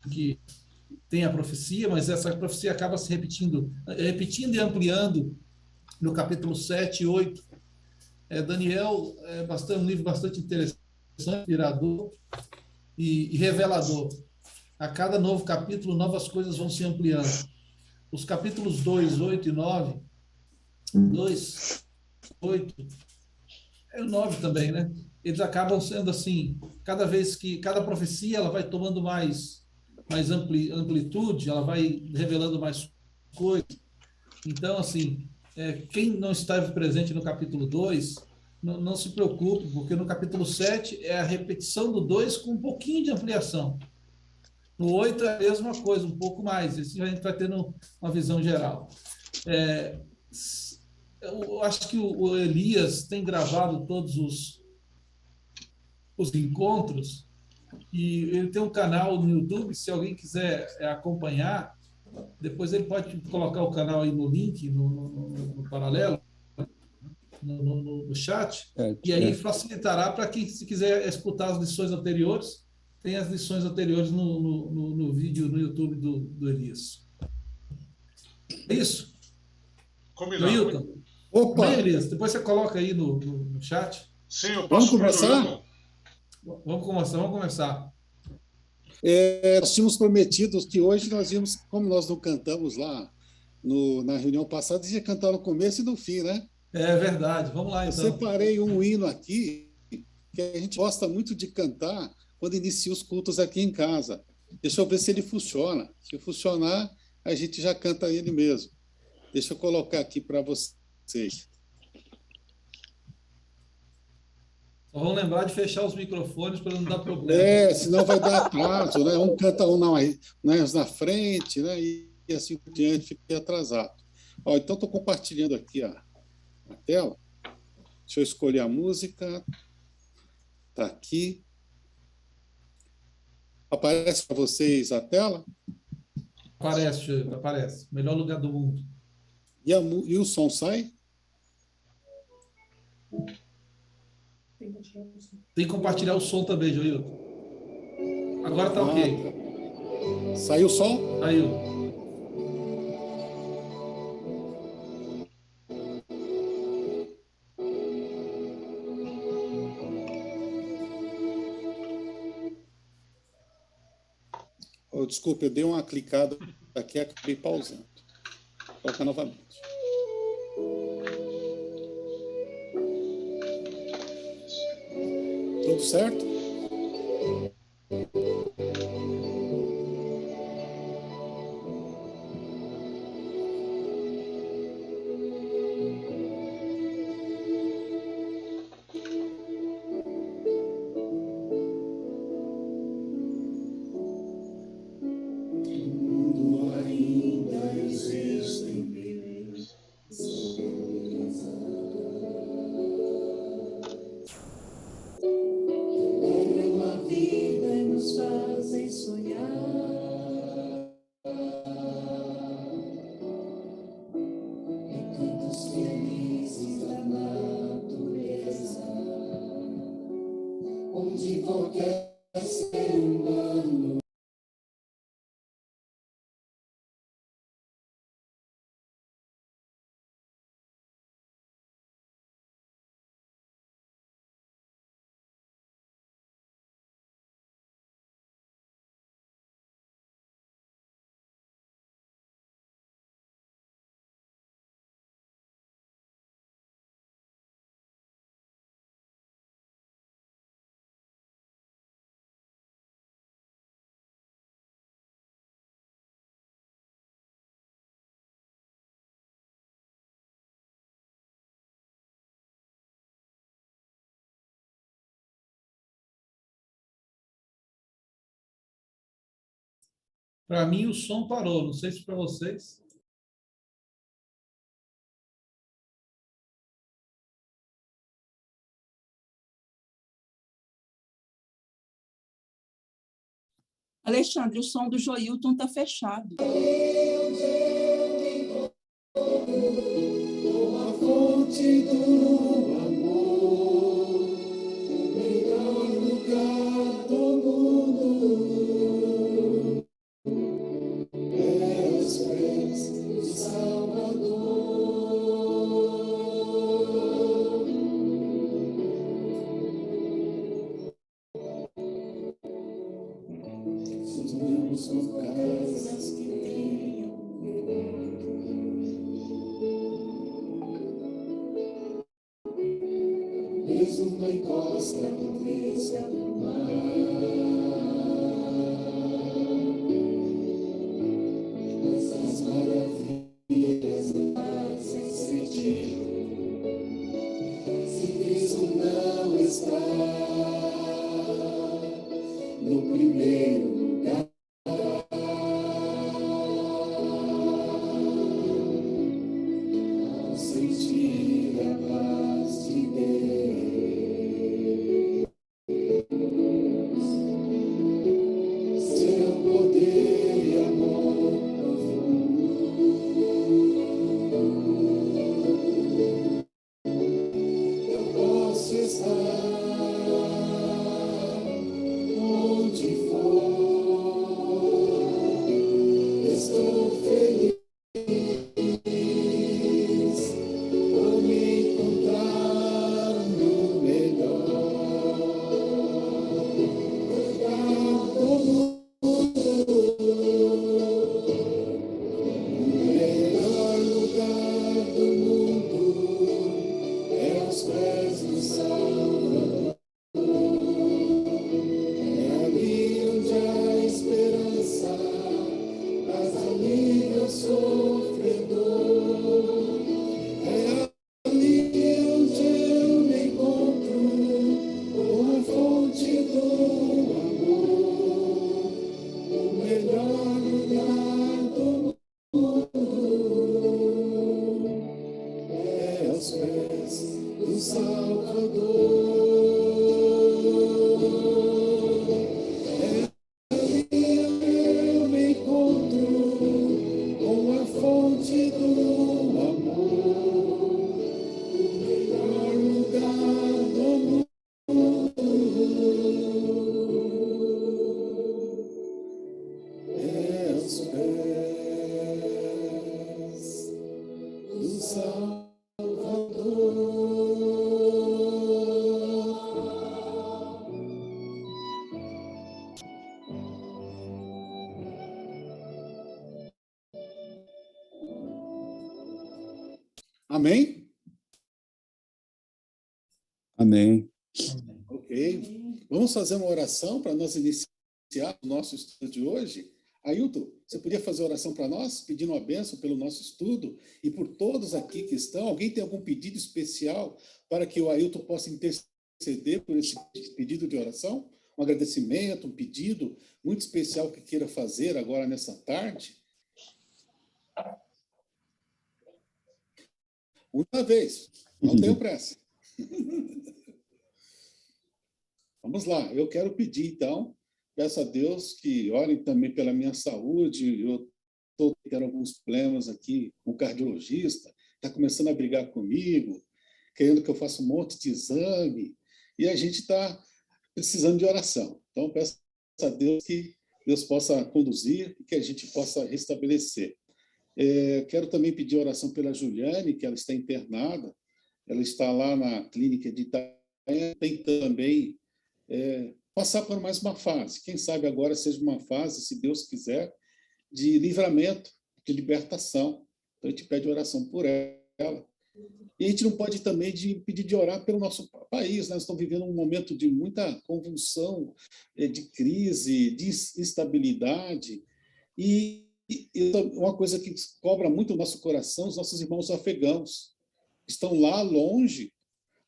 que tem a profecia, mas essa profecia acaba se repetindo e ampliando no capítulo 7 e 8. Daniel um livro bastante interessante, inspirador e revelador. A cada novo capítulo, novas coisas vão se ampliando. Os capítulos 2, 8 e 9, 2, 8, o 9 também, né? Eles acabam sendo assim, cada vez que, cada profecia, ela vai tomando mais amplitude, ela vai revelando mais coisas. Então, assim, quem não esteve presente no capítulo 2 não se preocupe, porque no capítulo 7 é a repetição do 2 com um pouquinho de ampliação. No 8 é a mesma coisa, um pouco mais. Assim a gente vai tendo uma visão geral. É, eu acho que o Elias tem gravado todos os encontros e ele tem um canal no YouTube. Se alguém quiser acompanhar, depois ele pode colocar o canal aí no link, no paralelo, no chat, e aí facilitará para quem, se quiser escutar as lições anteriores, tem as lições anteriores no vídeo no YouTube do Elias. É isso? Combinado. Joilton? Opa! Bem, Elias, depois você coloca aí no chat. Sim, eu Vamos passo para o conversar? Joilton. Vamos começar. Nós tínhamos prometido que hoje nós íamos, como nós não cantamos lá na reunião passada, a gente ia cantar no começo e no fim, né? É verdade. Vamos lá, Eu então. separei um hino aqui que a gente gosta muito de cantar quando inicia os cultos aqui em casa. Deixa eu ver se ele funciona. Se funcionar, a gente já canta ele mesmo. Deixa eu colocar aqui para vocês. Só vamos lembrar de fechar os microfones para não dar problema. Senão vai dar atraso, né? Um canta mais na frente, né? E assim por diante, fica atrasado. Então, estou compartilhando aqui a tela. Deixa eu escolher a música. Está aqui. Aparece para vocês a tela? Aparece, aparece. Melhor lugar do mundo. E o som sai? Tem que compartilhar o som também, Joilton. Agora tá ok. Tá. Saiu o som? Saiu. Desculpe, eu dei uma clicada aqui e acabei pausando. Coloca novamente. Tudo certo? Para mim, o som parou. Não sei se para vocês. Alexandre, o som do Joilton está fechado. A fonte do amor, o melhor lugar do mundo. construímos com casas que tenham mesmo na encosta do brisa do mar. Essas maravilhas fazem sentir. Se Cristo não está no primeiro lugar, ao sentir a paz de Deus, seu poder e amor profundo, eu posso estar onde for, estou feliz por me encontrar no melhor lugar do mundo. O melhor lugar do mundo é aos pés do Salvador. É ali onde há esperança, mas alívio ao sofredor. É ali onde eu me encontro com a fonte do amor. O melhor lugar do mundo é aos pés do Salvador. Eu me encontro com a fonte do amor, o melhor lugar do mundo é aos pés do Salvador. Amém? Amém. Ok. Vamos fazer uma oração para nós iniciar o nosso estudo de hoje. Ailton, você podia fazer oração para nós, pedindo uma bênção pelo nosso estudo e por todos aqui que estão? Alguém tem algum pedido especial para que o Ailton possa interceder por esse pedido de oração? Um agradecimento, um pedido muito especial que queira fazer agora nessa tarde? Uma vez, não tenho pressa. Vamos lá, eu quero pedir, então, peço a Deus que orem também pela minha saúde. Eu estou tendo alguns problemas aqui com o cardiologista, está começando a brigar comigo, querendo que eu faça um monte de exame, e a gente está precisando de oração. Então, peço a Deus que Deus possa conduzir e que a gente possa restabelecer. Quero também pedir oração pela Juliane, que ela está internada, ela está lá na clínica de Itanhaém, tem também passar por mais uma fase. Quem sabe agora seja uma fase, se Deus quiser, de livramento, de libertação. Então, a gente pede oração por ela. E a gente não pode também pedir de orar pelo nosso país. Nós estamos vivendo um momento de muita convulsão, de crise, de instabilidade. E uma coisa que cobra muito o nosso coração, os nossos irmãos afegãos. Estão lá longe,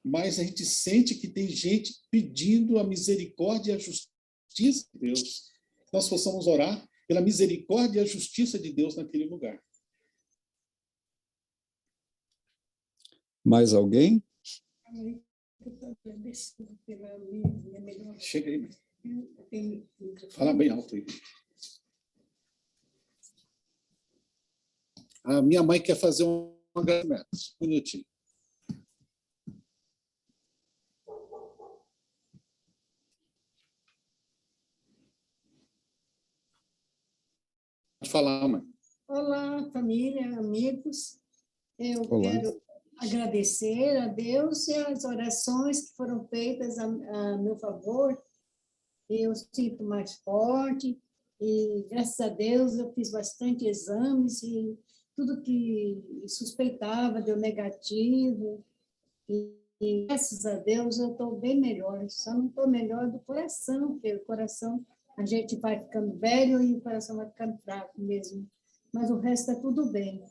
mas a gente sente que tem gente pedindo a misericórdia e a justiça de Deus. Nós possamos orar pela misericórdia e a justiça de Deus naquele lugar. Mais alguém? Chega aí. Fala bem alto aí. A minha mãe quer fazer um agradecimento. Um minutinho. Pode falar, mãe. Olá, família, amigos. Eu Olá. quero agradecer a Deus e as orações que foram feitas a meu favor. Eu sinto mais forte, E, graças a Deus, eu fiz bastante exames e tudo que suspeitava deu negativo. E graças a Deus, eu estou bem melhor. Só não estou melhor do coração, porque o coração, a gente vai ficando velho e o coração vai ficando fraco mesmo. Mas o resto está tudo bem.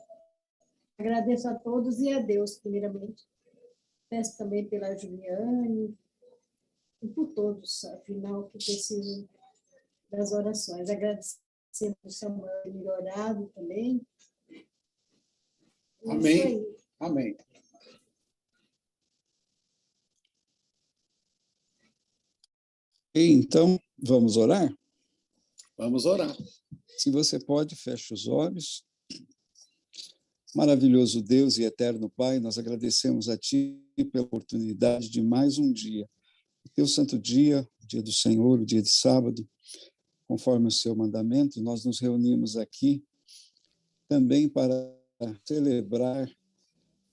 Agradeço a todos e a Deus, primeiramente. Peço também pela Juliane e por todos, afinal, que precisam das orações. Agradecendo o Samuel ter melhorado também. É Amém. isso aí. Amém. Então, vamos orar? Vamos orar. Se você pode, feche os olhos. Maravilhoso Deus e eterno Pai, nós agradecemos a Ti pela oportunidade de mais um dia. O Teu santo dia, o dia do Senhor, o dia de sábado, conforme o Seu mandamento, nós nos reunimos aqui também para celebrar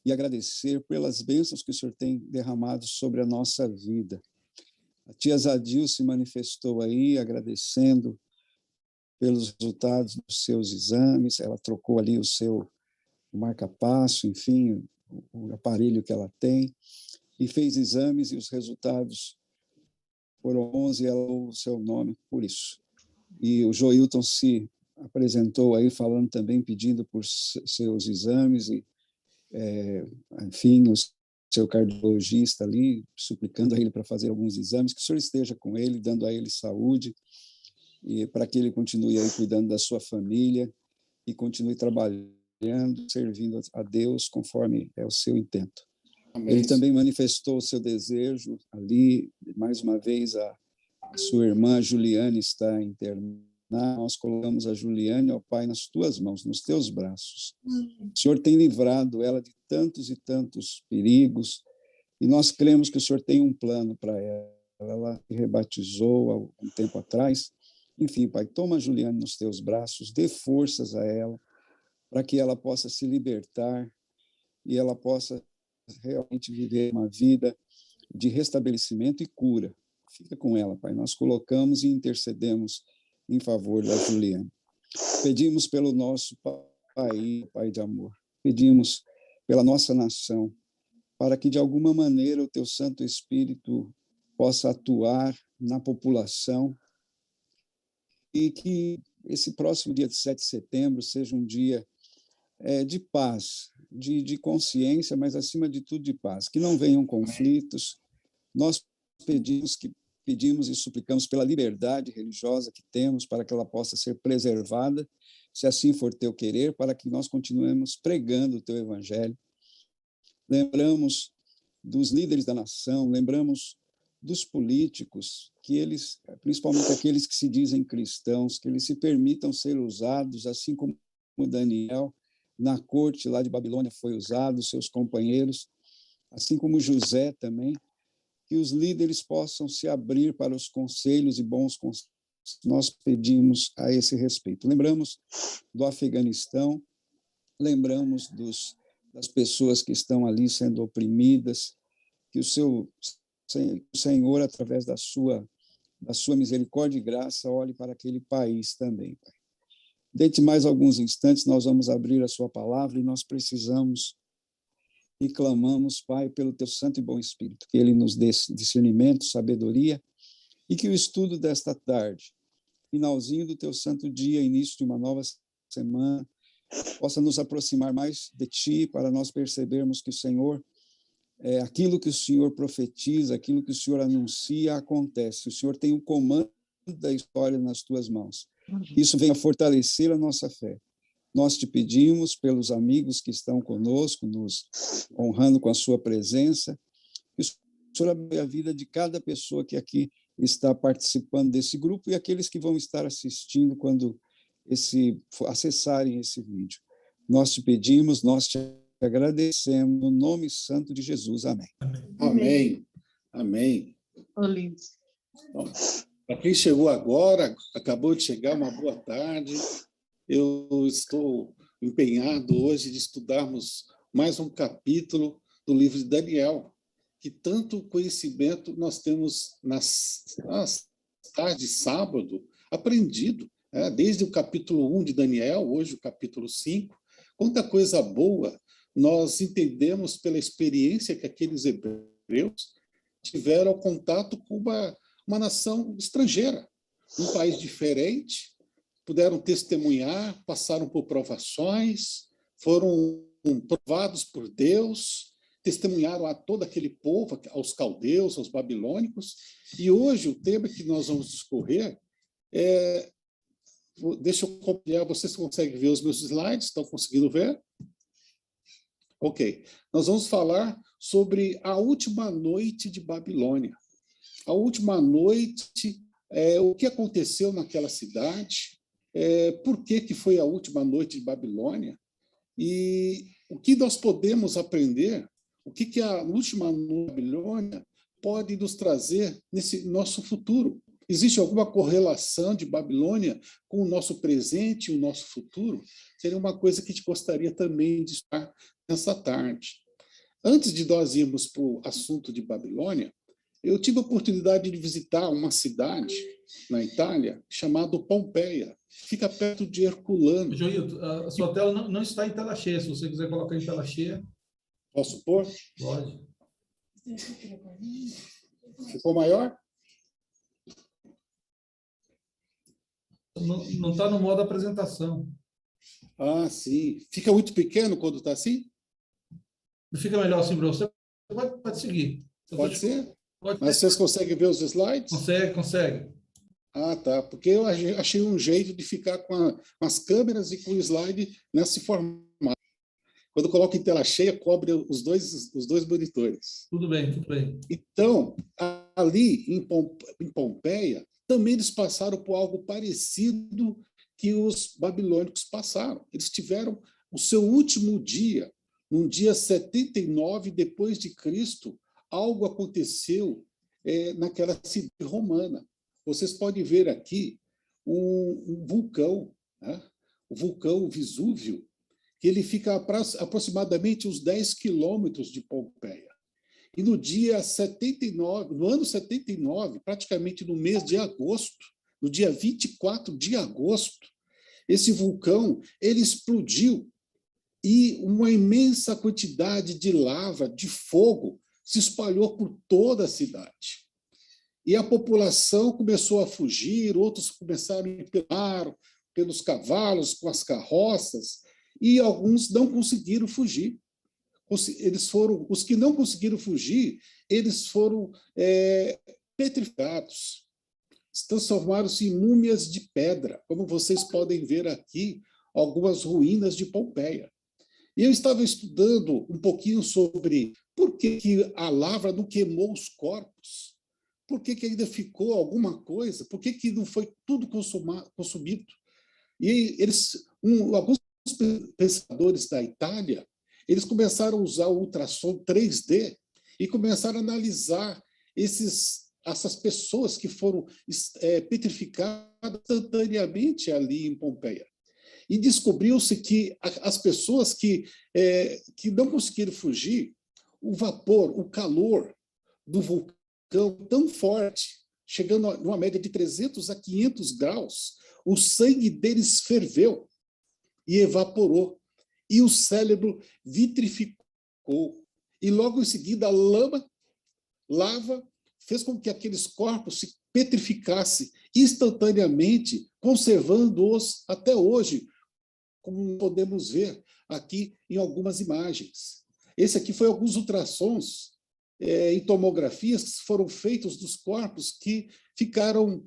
e agradecer pelas bênçãos que o Senhor tem derramado sobre a nossa vida. A tia Zadil se manifestou aí agradecendo pelos resultados dos seus exames, ela trocou ali o marca-passo, enfim, o aparelho que ela tem, e fez exames e os resultados foram 11, e ela ouve o seu nome por isso. E o Joilton se apresentou aí falando também, pedindo por seus exames, e enfim, o seu cardiologista ali, suplicando a ele para fazer alguns exames, que o Senhor esteja com ele, dando a ele saúde, e para que ele continue aí cuidando da sua família e continue trabalhando, servindo a Deus conforme é o seu intento. Amém. Ele também manifestou o seu desejo ali, mais uma vez, a sua irmã Juliane está internada. Nós colocamos a Juliane, ó Pai, nas tuas mãos, nos teus braços. O Senhor tem livrado ela de tantos e tantos perigos, e nós cremos que o Senhor tem um plano para ela. Ela se rebatizou há algum tempo atrás. Enfim, Pai, toma a Juliane nos teus braços, dê forças a ela, para que ela possa se libertar e ela possa realmente viver uma vida de restabelecimento e cura. Fica com ela, Pai. Nós colocamos e intercedemos em favor da Juliane. Pedimos pelo nosso país, Pai de amor. Pedimos pela nossa nação, para que de alguma maneira o Teu Santo Espírito possa atuar na população e que esse próximo dia de 7 de setembro seja um dia de paz, de consciência, mas acima de tudo de paz, que não venham conflitos. Nós pedimos e suplicamos pela liberdade religiosa que temos, para que ela possa ser preservada, se assim for teu querer, para que nós continuemos pregando o teu evangelho. Lembramos dos líderes da nação, lembramos dos políticos, que eles, principalmente aqueles que se dizem cristãos, que eles se permitam ser usados, assim como Daniel, na corte lá de Babilônia foi usado, seus companheiros, assim como José também, que os líderes possam se abrir para os conselhos e bons conselhos. Nós pedimos a esse respeito. Lembramos do Afeganistão, lembramos das pessoas que estão ali sendo oprimidas, que o Senhor, através da sua misericórdia e graça, olhe para aquele país também, Pai. Dentro de mais alguns instantes, nós vamos abrir a sua palavra e nós precisamos e clamamos, Pai, pelo teu santo e bom Espírito, que ele nos dê discernimento, sabedoria, e que o estudo desta tarde, finalzinho do teu santo dia, início de uma nova semana, possa nos aproximar mais de ti, para nós percebermos que o Senhor, aquilo que o Senhor profetiza, aquilo que o Senhor anuncia, acontece. O Senhor tem o comando da história nas tuas mãos. Isso venha fortalecer a nossa fé. Nós te pedimos pelos amigos que estão conosco, nos honrando com a sua presença, que o Senhor abençoe a vida de cada pessoa que aqui está participando desse grupo e aqueles que vão estar assistindo quando acessarem esse vídeo. Nós te pedimos, nós te agradecemos, no nome santo de Jesus. Amém. Amém. Amém. Bom, para quem chegou agora, acabou de chegar, uma boa tarde. Eu estou empenhado hoje de estudarmos mais um capítulo do livro de Daniel, que tanto conhecimento nós temos nas tardes de sábado aprendido. desde o capítulo 1 de Daniel, hoje o capítulo 5, quanta coisa boa nós entendemos pela experiência que aqueles hebreus tiveram contato com uma nação estrangeira, um país diferente, puderam testemunhar, passaram por provações, foram provados por Deus, testemunharam a todo aquele povo, aos caldeus, aos babilônicos, e hoje o tema que nós vamos discorrer é... Deixa eu compartilhar, vocês conseguem ver os meus slides? Estão conseguindo ver? Ok. Nós vamos falar sobre a última noite de Babilônia. A última noite, o que aconteceu naquela cidade, por que foi a última noite de Babilônia, e o que nós podemos aprender, o que a última noite de Babilônia pode nos trazer nesse nosso futuro. Existe alguma correlação de Babilônia com o nosso presente e o nosso futuro? Seria uma coisa que a gente gostaria também de estar nessa tarde. Antes de nós irmos para o assunto de Babilônia, eu tive a oportunidade de visitar uma cidade na Itália chamada Pompeia. Fica perto de Herculano. Joilton, a sua tela não está em tela cheia. Se você quiser colocar em tela cheia... Posso pôr? Pode. Ficou maior? Não está no modo apresentação. Ah, sim. Fica muito pequeno quando está assim? Fica melhor assim para você? Pode seguir. Pode ser? Pode. Mas vocês conseguem ver os slides? Consegue. Ah, tá. Porque eu achei um jeito de ficar com as câmeras e com o slide nesse formato. Quando eu coloco em tela cheia, cobre os dois monitores. Tudo bem. Então, ali em Pompeia, também eles passaram por algo parecido que os babilônicos passaram. Eles tiveram o seu último dia, no dia 79 depois de Cristo, algo aconteceu naquela cidade romana. Vocês podem ver aqui um vulcão, né? O vulcão Vesúvio, que ele fica aproximadamente uns 10 quilômetros de Pompeia. E no dia 79, no ano 79, praticamente no mês de agosto, no dia 24 de agosto, esse vulcão ele explodiu e uma imensa quantidade de lava, de fogo, se espalhou por toda a cidade. E a população começou a fugir, outros começaram a empelar pelos cavalos, com as carroças, e alguns não conseguiram fugir. Os que não conseguiram fugir, eles foram petrificados, transformaram-se em múmias de pedra, como vocês podem ver aqui, algumas ruínas de Pompeia. E eu estava estudando um pouquinho sobre por que a lava não queimou os corpos, por que ainda ficou alguma coisa, por que não foi tudo consumido. E alguns pensadores da Itália, eles começaram a usar o ultrassom 3D e começaram a analisar essas pessoas que foram petrificadas instantaneamente ali em Pompeia. E descobriu-se que as pessoas que não conseguiram fugir, o vapor, o calor do vulcão tão forte, chegando a uma média de 300 a 500 graus, o sangue deles ferveu e evaporou. E o cérebro vitrificou. E logo em seguida, a lava, fez com que aqueles corpos se petrificassem instantaneamente, conservando-os até hoje, como podemos ver aqui em algumas imagens. Esse aqui foi alguns ultrassons em tomografias que foram feitos dos corpos que ficaram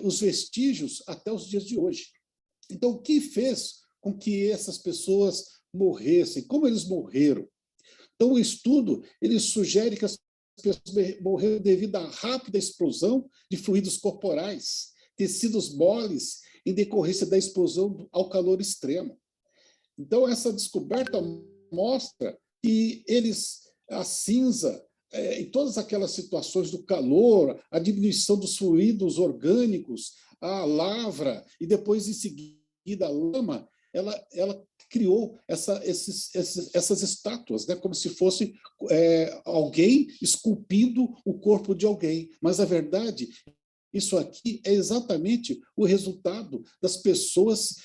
os vestígios até os dias de hoje. Então, o que fez com que essas pessoas morressem? Como eles morreram? Então, o estudo ele sugere que as pessoas morreram devido à rápida explosão de fluidos corporais, tecidos moles, em decorrência da explosão ao calor extremo. Então, essa descoberta mostra que a cinza, e todas aquelas situações do calor, a diminuição dos fluidos orgânicos, a lavra, e depois, em seguida, a lama, ela criou essas estátuas, né, como se fosse alguém esculpindo o corpo de alguém. Mas, a verdade, Isso aqui é exatamente o resultado das pessoas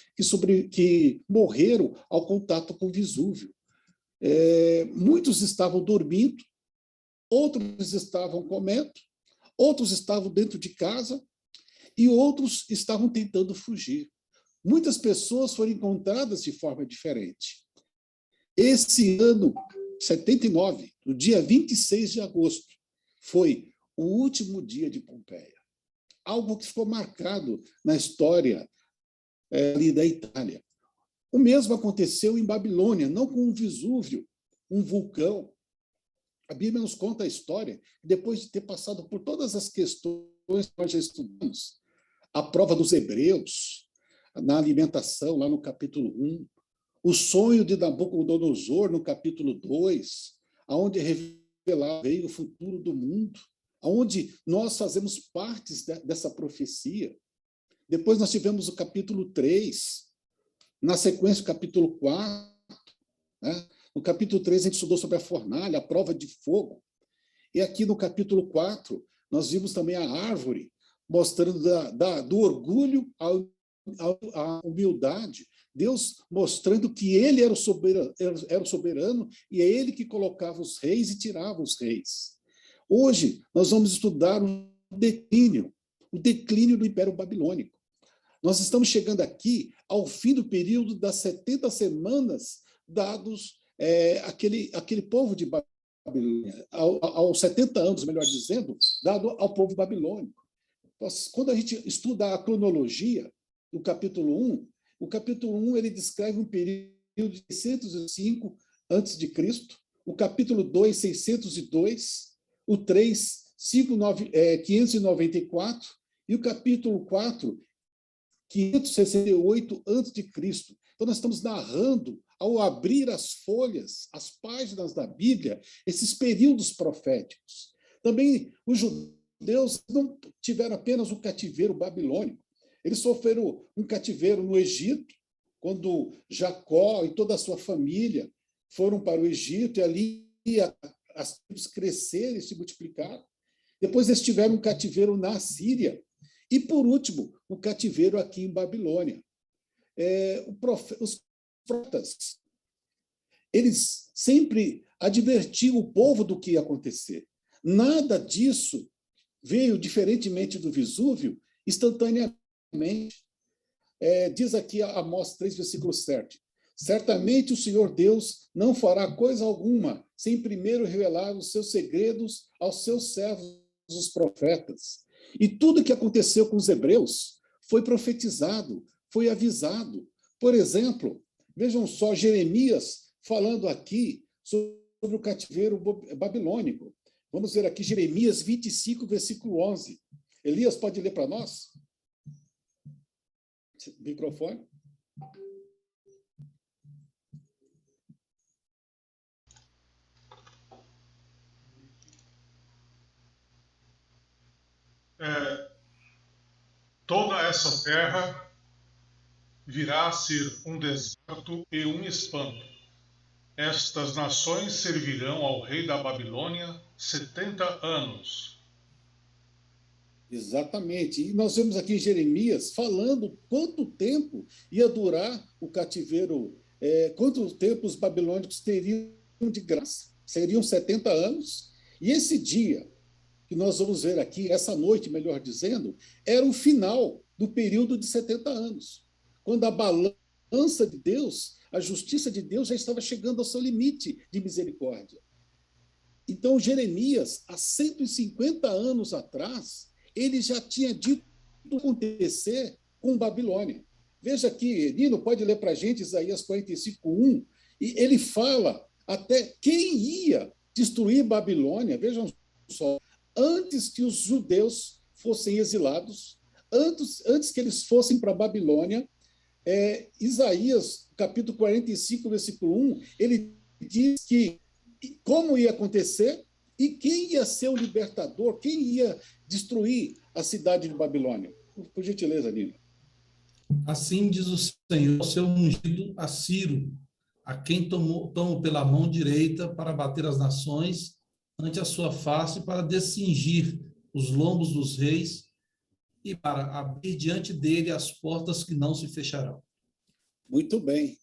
que morreram ao contato com o Vesúvio. Muitos estavam dormindo, outros estavam comendo, outros estavam dentro de casa e outros estavam tentando fugir. Muitas pessoas foram encontradas de forma diferente. Esse ano, 79, no dia 26 de agosto, foi o último dia de Pompeia. Algo que ficou marcado na história ali da Itália. O mesmo aconteceu em Babilônia, não com o Vesúvio, um vulcão. A Bíblia nos conta a história, depois de ter passado por todas as questões que nós já estudamos, a prova dos hebreus, na alimentação, lá no capítulo 1, o sonho de Nabucodonosor, no capítulo 2, onde revelava o futuro do mundo, onde nós fazemos partes dessa profecia. Depois nós tivemos o capítulo 3, na sequência o capítulo 4, né? No capítulo 3 a gente estudou sobre a fornalha, a prova de fogo. E aqui no capítulo 4 nós vimos também a árvore, mostrando do orgulho à humildade, Deus mostrando que ele era o soberano e é ele que colocava os reis e tirava os reis. Hoje, nós vamos estudar o declínio do Império Babilônico. Nós estamos chegando aqui ao fim do período das 70 semanas dados aquele povo de Babilônia, aos 70 anos, melhor dizendo, dado ao povo babilônico. Quando a gente estuda a cronologia do capítulo 1, o capítulo 1 ele descreve um período de 605 a.C., o capítulo 2, 602, o 3, 594, e o capítulo 4, 568 a.C. Então, nós estamos narrando, ao abrir as folhas, as páginas da Bíblia, esses períodos proféticos. Também os judeus não tiveram apenas o cativeiro babilônico, eles sofreram um cativeiro no Egito, quando Jacó e toda a sua família foram para o Egito, e ali as tribos cresceram e se multiplicaram. Depois eles tiveram um cativeiro na Síria. E, por último, o cativeiro aqui em Babilônia. Os profetas, eles sempre advertiam o povo do que ia acontecer. Nada disso veio, diferentemente do Vesúvio, instantaneamente. Diz aqui Amós 3, versículo 7. Certamente o Senhor Deus não fará coisa alguma sem primeiro revelar os seus segredos aos seus servos, os profetas. E tudo que aconteceu com os hebreus foi profetizado, foi avisado. Por exemplo, vejam só Jeremias falando aqui sobre o cativeiro babilônico. Vamos ver aqui Jeremias 25, versículo 11. Elias, pode ler para nós? Microfone. Toda essa terra virá a ser um deserto e um espanto. Estas nações servirão ao rei da Babilônia 70 anos. Exatamente. E nós vemos aqui em Jeremias falando quanto tempo ia durar o cativeiro, quanto tempo os babilônicos teriam de graça. Seriam 70 anos. E esse dia que nós vamos ver aqui, essa noite, melhor dizendo, era o final do período de 70 anos, quando a balança de Deus, a justiça de Deus já estava chegando ao seu limite de misericórdia. Então, Jeremias, há 150 anos atrás, ele já tinha dito acontecer com Babilônia. Veja aqui, Nino, pode ler para a gente Isaías 45:1, e ele fala até quem ia destruir Babilônia, vejam só, antes que os judeus fossem exilados, antes que eles fossem para a Babilônia. Isaías, capítulo 45, versículo 1, ele diz que como ia acontecer e quem ia ser o libertador, quem ia destruir a cidade de Babilônia. Por gentileza, Nina. Assim diz o Senhor, seu ungido, a Ciro, a quem tomo pela mão direita para bater as nações ante a sua face, para descingir os lombos dos reis e para abrir diante dele as portas que não se fecharão. Muito bem.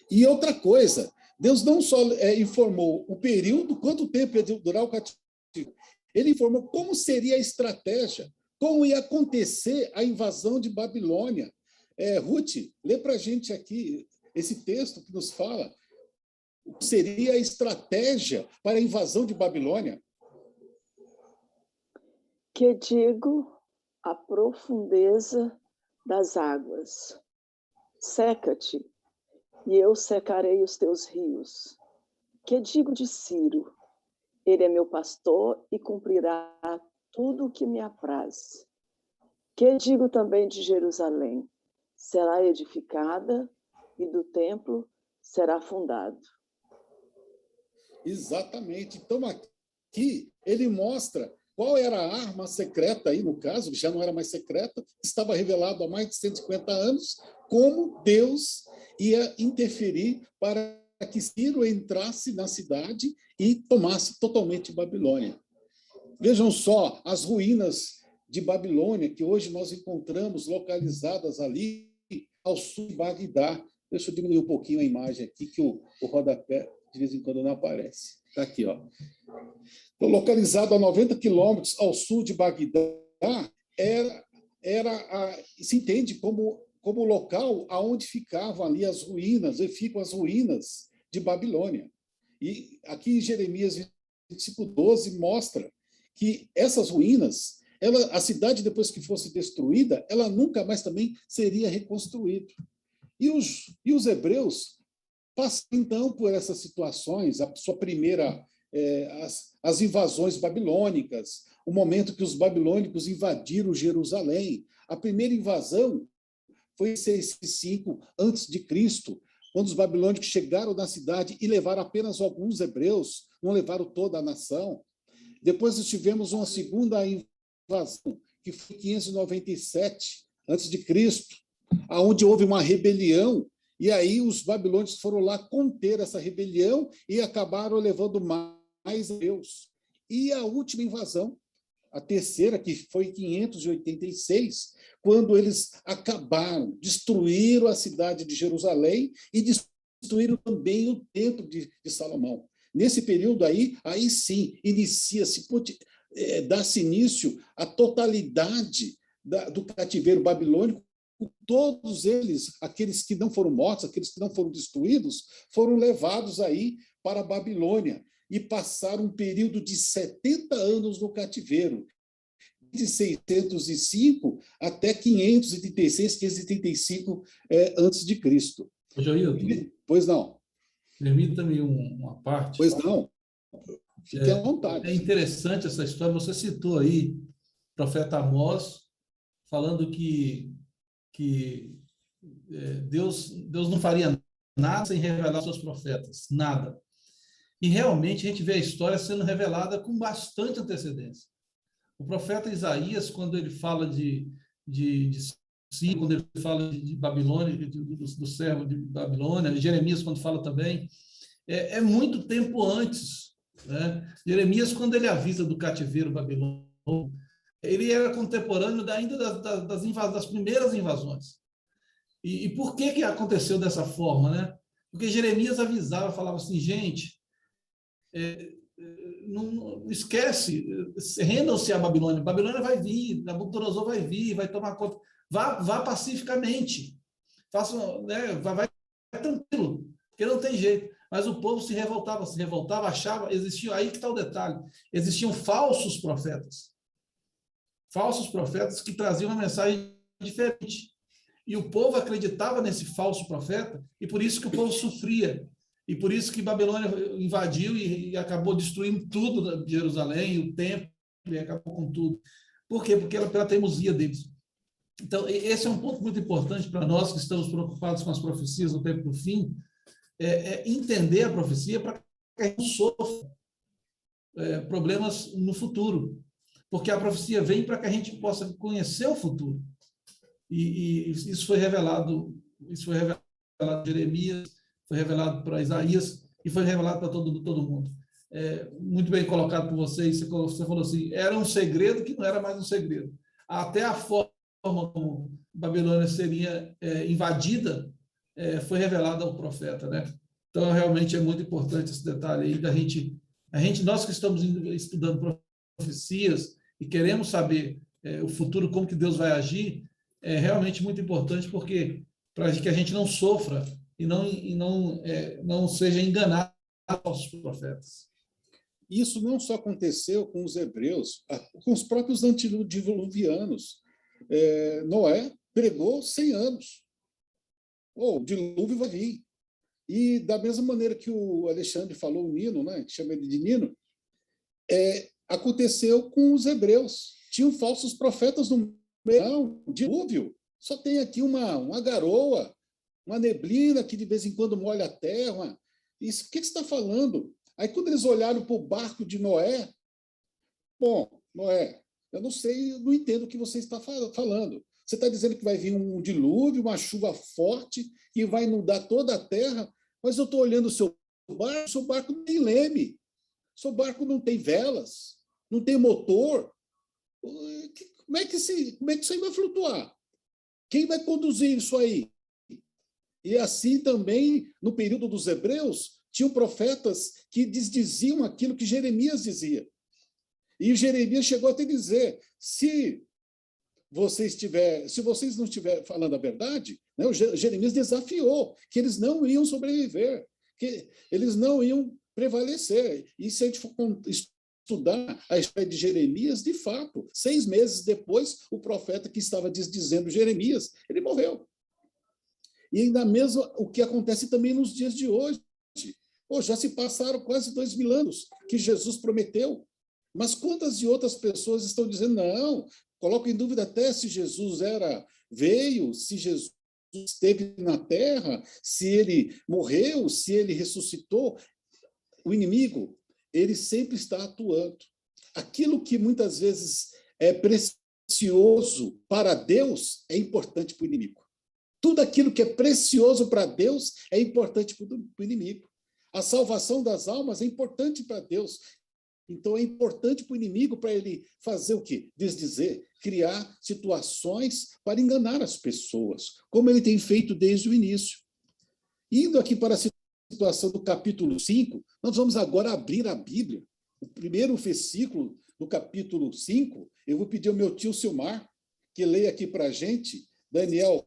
E outra coisa, Deus não só informou o período, quanto tempo ia durar o cativeiro, ele informou como seria a estratégia, como ia acontecer a invasão de Babilônia. Ruth, lê para a gente aqui esse texto que nos fala o que seria a estratégia para a invasão de Babilônia. Que digo a profundeza das águas. Seca-te, e eu secarei os teus rios. Que digo de Ciro? Ele é meu pastor e cumprirá tudo o que me apraz. Que digo também de Jerusalém? Será edificada e do templo será fundado. Exatamente. Então, aqui ele mostra qual era a arma secreta aí, no caso, já não era mais secreta, estava revelado há mais de 150 anos, como Deus ia interferir para que Ciro entrasse na cidade e tomasse totalmente Babilônia. Vejam só as ruínas de Babilônia, que hoje nós encontramos localizadas ali ao sul de Bagdá. Deixa eu diminuir um pouquinho a imagem aqui, que o rodapé de vez em quando não aparece. Está aqui, ó. Então, localizado a 90 quilômetros ao sul de Bagdá, se entende como o local aonde ficavam ali as ruínas, e ficam as ruínas de Babilônia. E aqui em Jeremias 25:12 mostra que essas ruínas, a cidade, depois que fosse destruída, ela nunca mais também seria reconstruída. E os hebreus passam, então, por essas situações, a sua primeira, as invasões babilônicas, o momento que os babilônicos invadiram Jerusalém. A primeira invasão foi em 605 a.C., quando os babilônicos chegaram na cidade e levaram apenas alguns hebreus, não levaram toda a nação. Depois nós tivemos uma segunda invasão, que foi em 597 a.C., onde houve uma rebelião, e aí os babilônicos foram lá conter essa rebelião e acabaram levando mais hebreus. E a última invasão, a terceira, que foi em 586, quando eles acabaram, destruíram a cidade de Jerusalém e destruíram também o templo de Salomão. Nesse período aí sim, inicia-se, dá-se início à totalidade do cativeiro babilônico. Todos eles, aqueles que não foram mortos, aqueles que não foram destruídos, foram levados aí para a Babilônia e passaram um período de 70 anos no cativeiro, de 605 até 536, 535 antes de Cristo. Joilton, Pois não. Permita-me uma parte. Pois não. Fique à vontade. É interessante essa história. Você citou aí o profeta Amós, falando que Deus não faria nada sem revelar seus profetas, nada. E realmente a gente vê a história sendo revelada com bastante antecedência. O profeta Isaías, quando ele fala de Ciro, quando ele fala de Babilônia, do servo de Babilônia, Jeremias, quando fala também, é muito tempo antes, né? Jeremias, quando ele avisa do cativeiro babilônico, ele era contemporâneo ainda das primeiras invasões. E por que aconteceu dessa forma, né? Porque Jeremias avisava, falava assim, gente, não esquece, rendam-se a Babilônia. Babilônia vai vir, Nabucodonosor vai vir, vai tomar conta. Vá pacificamente. Faça, né, vai tranquilo, porque não tem jeito. Mas o povo se revoltava, achava, existia, aí que está o detalhe, existiam falsos profetas que traziam uma mensagem diferente. E o povo acreditava nesse falso profeta, e por isso que o povo sofria. E por isso que Babilônia invadiu e acabou destruindo tudo de Jerusalém, o templo, e acabou com tudo. Por quê? Porque era pela teimosia deles. Então, esse é um ponto muito importante para nós que estamos preocupados com as profecias do tempo do fim, entender a profecia para que a gente não sofra problemas no futuro. Porque a profecia vem para que a gente possa conhecer o futuro. E isso foi revelado a Jeremias, foi revelado para Isaías e foi revelado para todo mundo. Muito bem colocado por vocês. Você falou assim, era um segredo que não era mais um segredo. Até a forma como Babilônia seria invadida foi revelada ao profeta, né? Então, realmente é muito importante esse detalhe aí da gente, nós que estamos estudando profecias e queremos saber o futuro, como que Deus vai agir, é realmente muito importante, porque para que a gente não sofra e não seja enganado pelos profetas. Isso não só aconteceu com os hebreus, com os próprios antediluvianos. Noé pregou 100 anos. O dilúvio vai vir. E da mesma maneira que o Alexandre falou, o Nino, né, que chama ele de Nino, aconteceu com os hebreus. Tinham falsos profetas no meio. Não, dilúvio. Só tem aqui uma garoa, uma neblina que de vez em quando molha a terra. Isso, o que você está falando? Aí, quando eles olharam para o barco de Noé, bom, Noé, eu não sei, eu não entendo o que você está falando. Você está dizendo que vai vir um dilúvio, uma chuva forte, que vai inundar toda a terra, mas eu estou olhando o seu barco não tem leme, seu barco não tem velas, não tem motor. Como é que isso aí vai flutuar? Quem vai conduzir isso aí? E assim também, no período dos hebreus, tinham profetas que desdiziam aquilo que Jeremias dizia. E Jeremias chegou até dizer, se vocês não estiverem falando a verdade, né, o Jeremias desafiou que eles não iam sobreviver, que eles não iam prevalecer. E se a gente for estudar a história de Jeremias, de fato, 6 meses depois, o profeta que estava desdizendo Jeremias, ele morreu. E ainda mesmo o que acontece também nos dias de hoje. Já se passaram quase 2000 anos que Jesus prometeu, mas quantas de outras pessoas estão dizendo, não, coloco em dúvida até se Jesus veio, se Jesus esteve na terra, se ele morreu, se ele ressuscitou. O inimigo, ele sempre está atuando. Aquilo que muitas vezes é precioso para Deus é importante para o inimigo. Tudo aquilo que é precioso para Deus é importante para o inimigo. A salvação das almas é importante para Deus. Então, é importante para o inimigo, para ele fazer o quê? Desdizer, criar situações para enganar as pessoas, como ele tem feito desde o início. Indo aqui para a situação do capítulo 5, nós vamos agora abrir a Bíblia. O primeiro versículo do capítulo 5, eu vou pedir ao meu tio Silmar que leia aqui para a gente, Daniel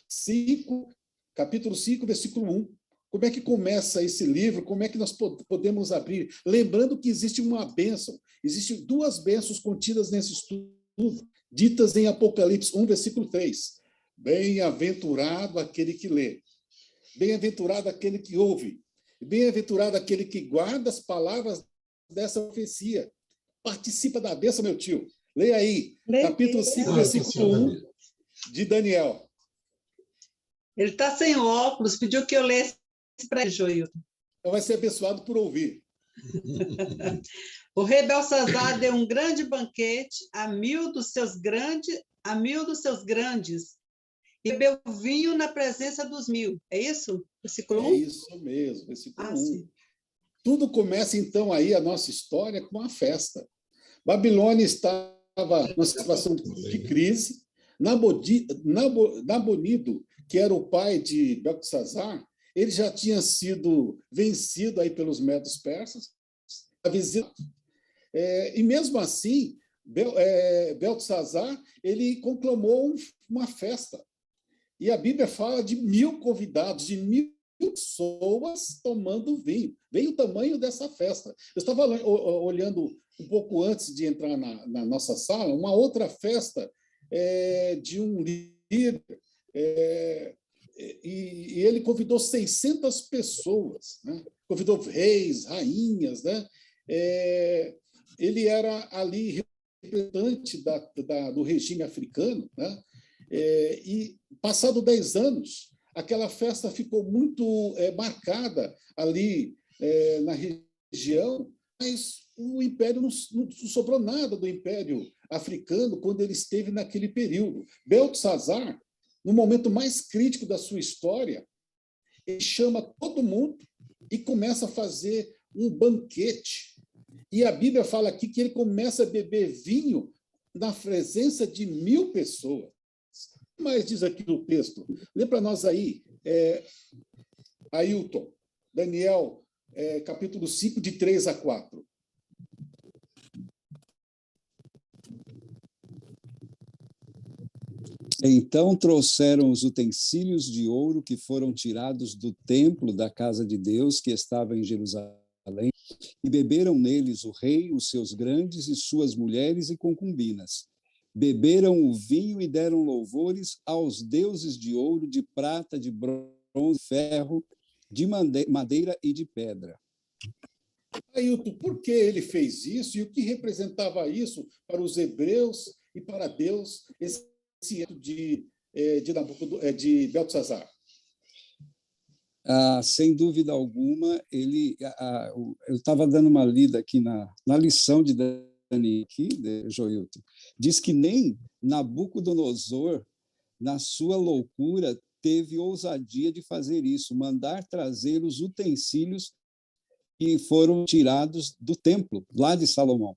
5, capítulo 5, versículo 1. Como é que começa esse livro? Como é que nós podemos abrir? Lembrando que existe uma bênção. Existem 2 bênçãos contidas nesse estudo, ditas em Apocalipse 1, versículo 3. Bem-aventurado aquele que lê. Bem-aventurado aquele que ouve. Bem-aventurado aquele que guarda as palavras dessa profecia. Participa da bênção, meu tio. Leia aí, capítulo 5, versículo 1 de Daniel. Ele está sem óculos, pediu que eu lesse para ele, Joilton. Então vai ser abençoado por ouvir. O rei Belsazar deu um grande banquete a 1000 dos seus grandes, e bebeu vinho na presença dos 1000. É isso? Versículo 1? É isso mesmo, versículo 1. Sim. Tudo começa, então, aí a nossa história com uma festa. Babilônia estava numa situação de crise. Nabonido, que era o pai de Beltesazar, ele já tinha sido vencido aí pelos medos persas, e mesmo assim, Beltesazar, ele conclamou uma festa. E a Bíblia fala de 1000 convidados, de 1000 pessoas tomando vinho. Veio o tamanho dessa festa. Eu estava olhando um pouco antes de entrar na nossa sala, uma outra festa de um líder, e ele convidou 600 pessoas, né? Convidou reis, rainhas, né? Ele era ali representante do regime africano, né? E passado 10 anos, aquela festa ficou muito marcada ali na região, mas o império não sobrou nada do império africano quando ele esteve naquele período. Beltesazar, no momento mais crítico da sua história, ele chama todo mundo e começa a fazer um banquete. E a Bíblia fala aqui que ele começa a beber vinho na presença de 1000 pessoas. mais diz aqui no texto? Lê para nós aí, Ailton, Daniel, capítulo 5, de 3 a 4. Então trouxeram os utensílios de ouro que foram tirados do templo da casa de Deus, que estava em Jerusalém, e beberam neles o rei, os seus grandes e suas mulheres e concubinas. Beberam o vinho e deram louvores aos deuses de ouro, de prata, de bronze, ferro, de madeira e de pedra. Ailton, por que ele fez isso e o que representava isso para os hebreus e para Deus, esse ato de Beltesazar? Sem dúvida alguma, eu estava dando uma lida aqui na lição de Daniel, de Joilton, diz que nem Nabucodonosor, na sua loucura, teve ousadia de fazer isso, mandar trazer os utensílios que foram tirados do templo, lá de Salomão.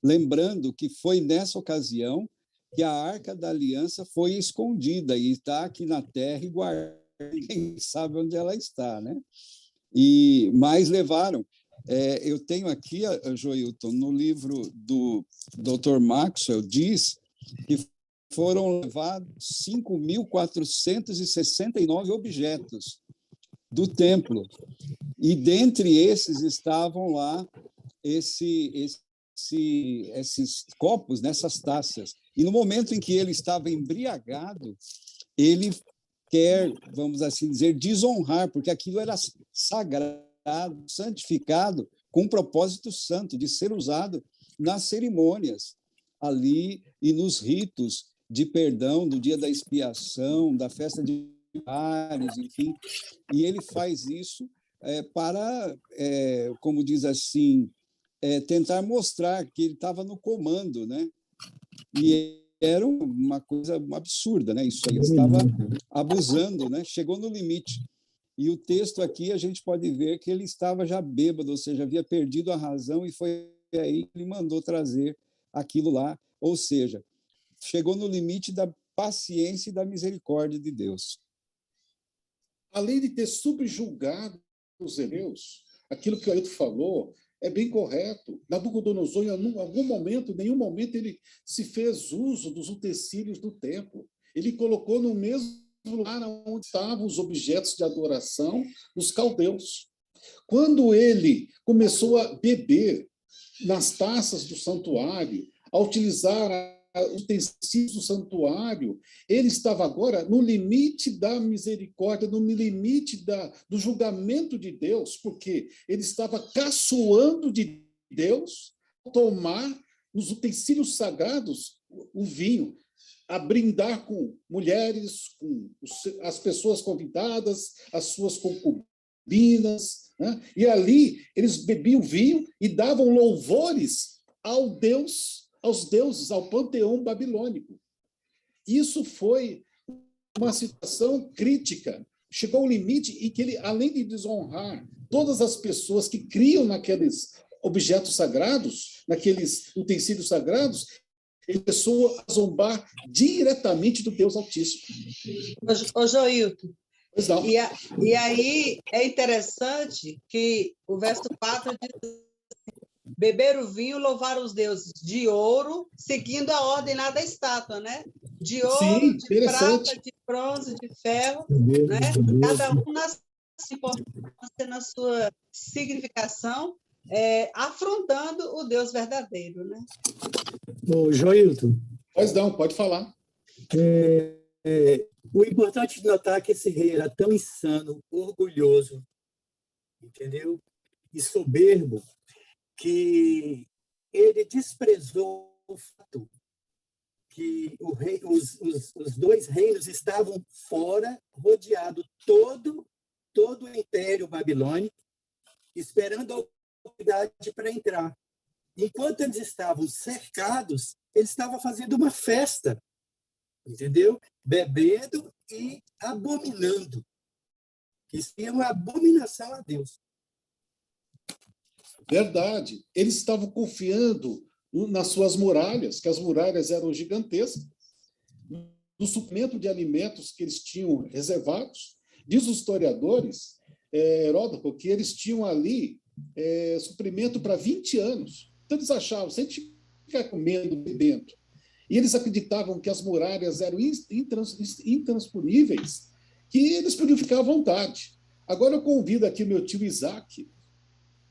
Lembrando que foi nessa ocasião que a Arca da Aliança foi escondida e está aqui na terra e guardada, ninguém sabe onde ela está, né? Mas levaram. Eu tenho aqui, Joilton, no livro do Dr. Maxwell, diz que foram levados 5.469 objetos do templo, e dentre esses estavam lá esses copos, nessas taças. E no momento em que ele estava embriagado, ele quer, vamos assim dizer, desonrar, porque aquilo era sagrado, santificado, com um propósito santo, de ser usado nas cerimônias ali e nos ritos de perdão, do dia da expiação, da festa de Pares, enfim. E ele faz isso para, como diz assim, tentar mostrar que ele estava no comando, né? E era uma coisa absurda, né? Isso aí, ele estava abusando, né? Chegou no limite. E o texto aqui a gente pode ver que ele estava já bêbado, ou seja, havia perdido a razão, e foi aí que ele mandou trazer aquilo lá. Ou seja, chegou no limite da paciência e da misericórdia de Deus. Além de ter subjugado os hebreus, aquilo que o Ailton falou é bem correto. Nabucodonosor, em algum momento, nenhum momento, ele se fez uso dos utensílios do templo. Ele colocou no mesmo lugar onde estavam os objetos de adoração dos caldeus. Quando ele começou a beber nas taças do santuário, a utilizar os utensílios do santuário, ele estava agora no limite da misericórdia, no limite do julgamento de Deus, porque ele estava caçoando de Deus tomar nos utensílios sagrados o vinho, a brindar com mulheres, com as pessoas convidadas, as suas concubinas, né? E ali eles bebiam vinho e davam louvores aos deuses, ao panteão babilônico. Isso foi uma situação crítica. Chegou ao limite em que ele, além de desonrar todas as pessoas que criam naqueles objetos sagrados, naqueles utensílios sagrados, ele começou a zombar diretamente do Deus Altíssimo. Ô Joilton, Pois não. e aí é interessante que o verso 4 diz: beber o vinho, louvar os deuses de ouro, seguindo a ordem lá da estátua, né? De ouro, Sim, de prata, de bronze, de ferro, né? Cada um na sua importância, na sua significação, afrontando o Deus verdadeiro, né? Ô, Joilton. Pois não, pode falar. O importante de notar é que esse rei era tão insano, orgulhoso, entendeu? E soberbo, que ele desprezou o fato que os dois reinos estavam fora, rodeado todo o Império Babilônico, esperando a oportunidade para entrar. Enquanto eles estavam cercados, ele estava fazendo uma festa, entendeu? Bebendo e abominando. Isso é uma abominação a Deus. Verdade. Eles estavam confiando nas suas muralhas, que as muralhas eram gigantescas. do suprimento de alimentos que eles tinham reservados. Diz os historiadores, Heródoto, que eles tinham ali suprimento para 20 anos. Então, eles achavam, se a gente ficar comendo, bebendo, e eles acreditavam que as muralhas eram intransponíveis, que eles podiam ficar à vontade. Agora eu convido aqui meu tio Isaac,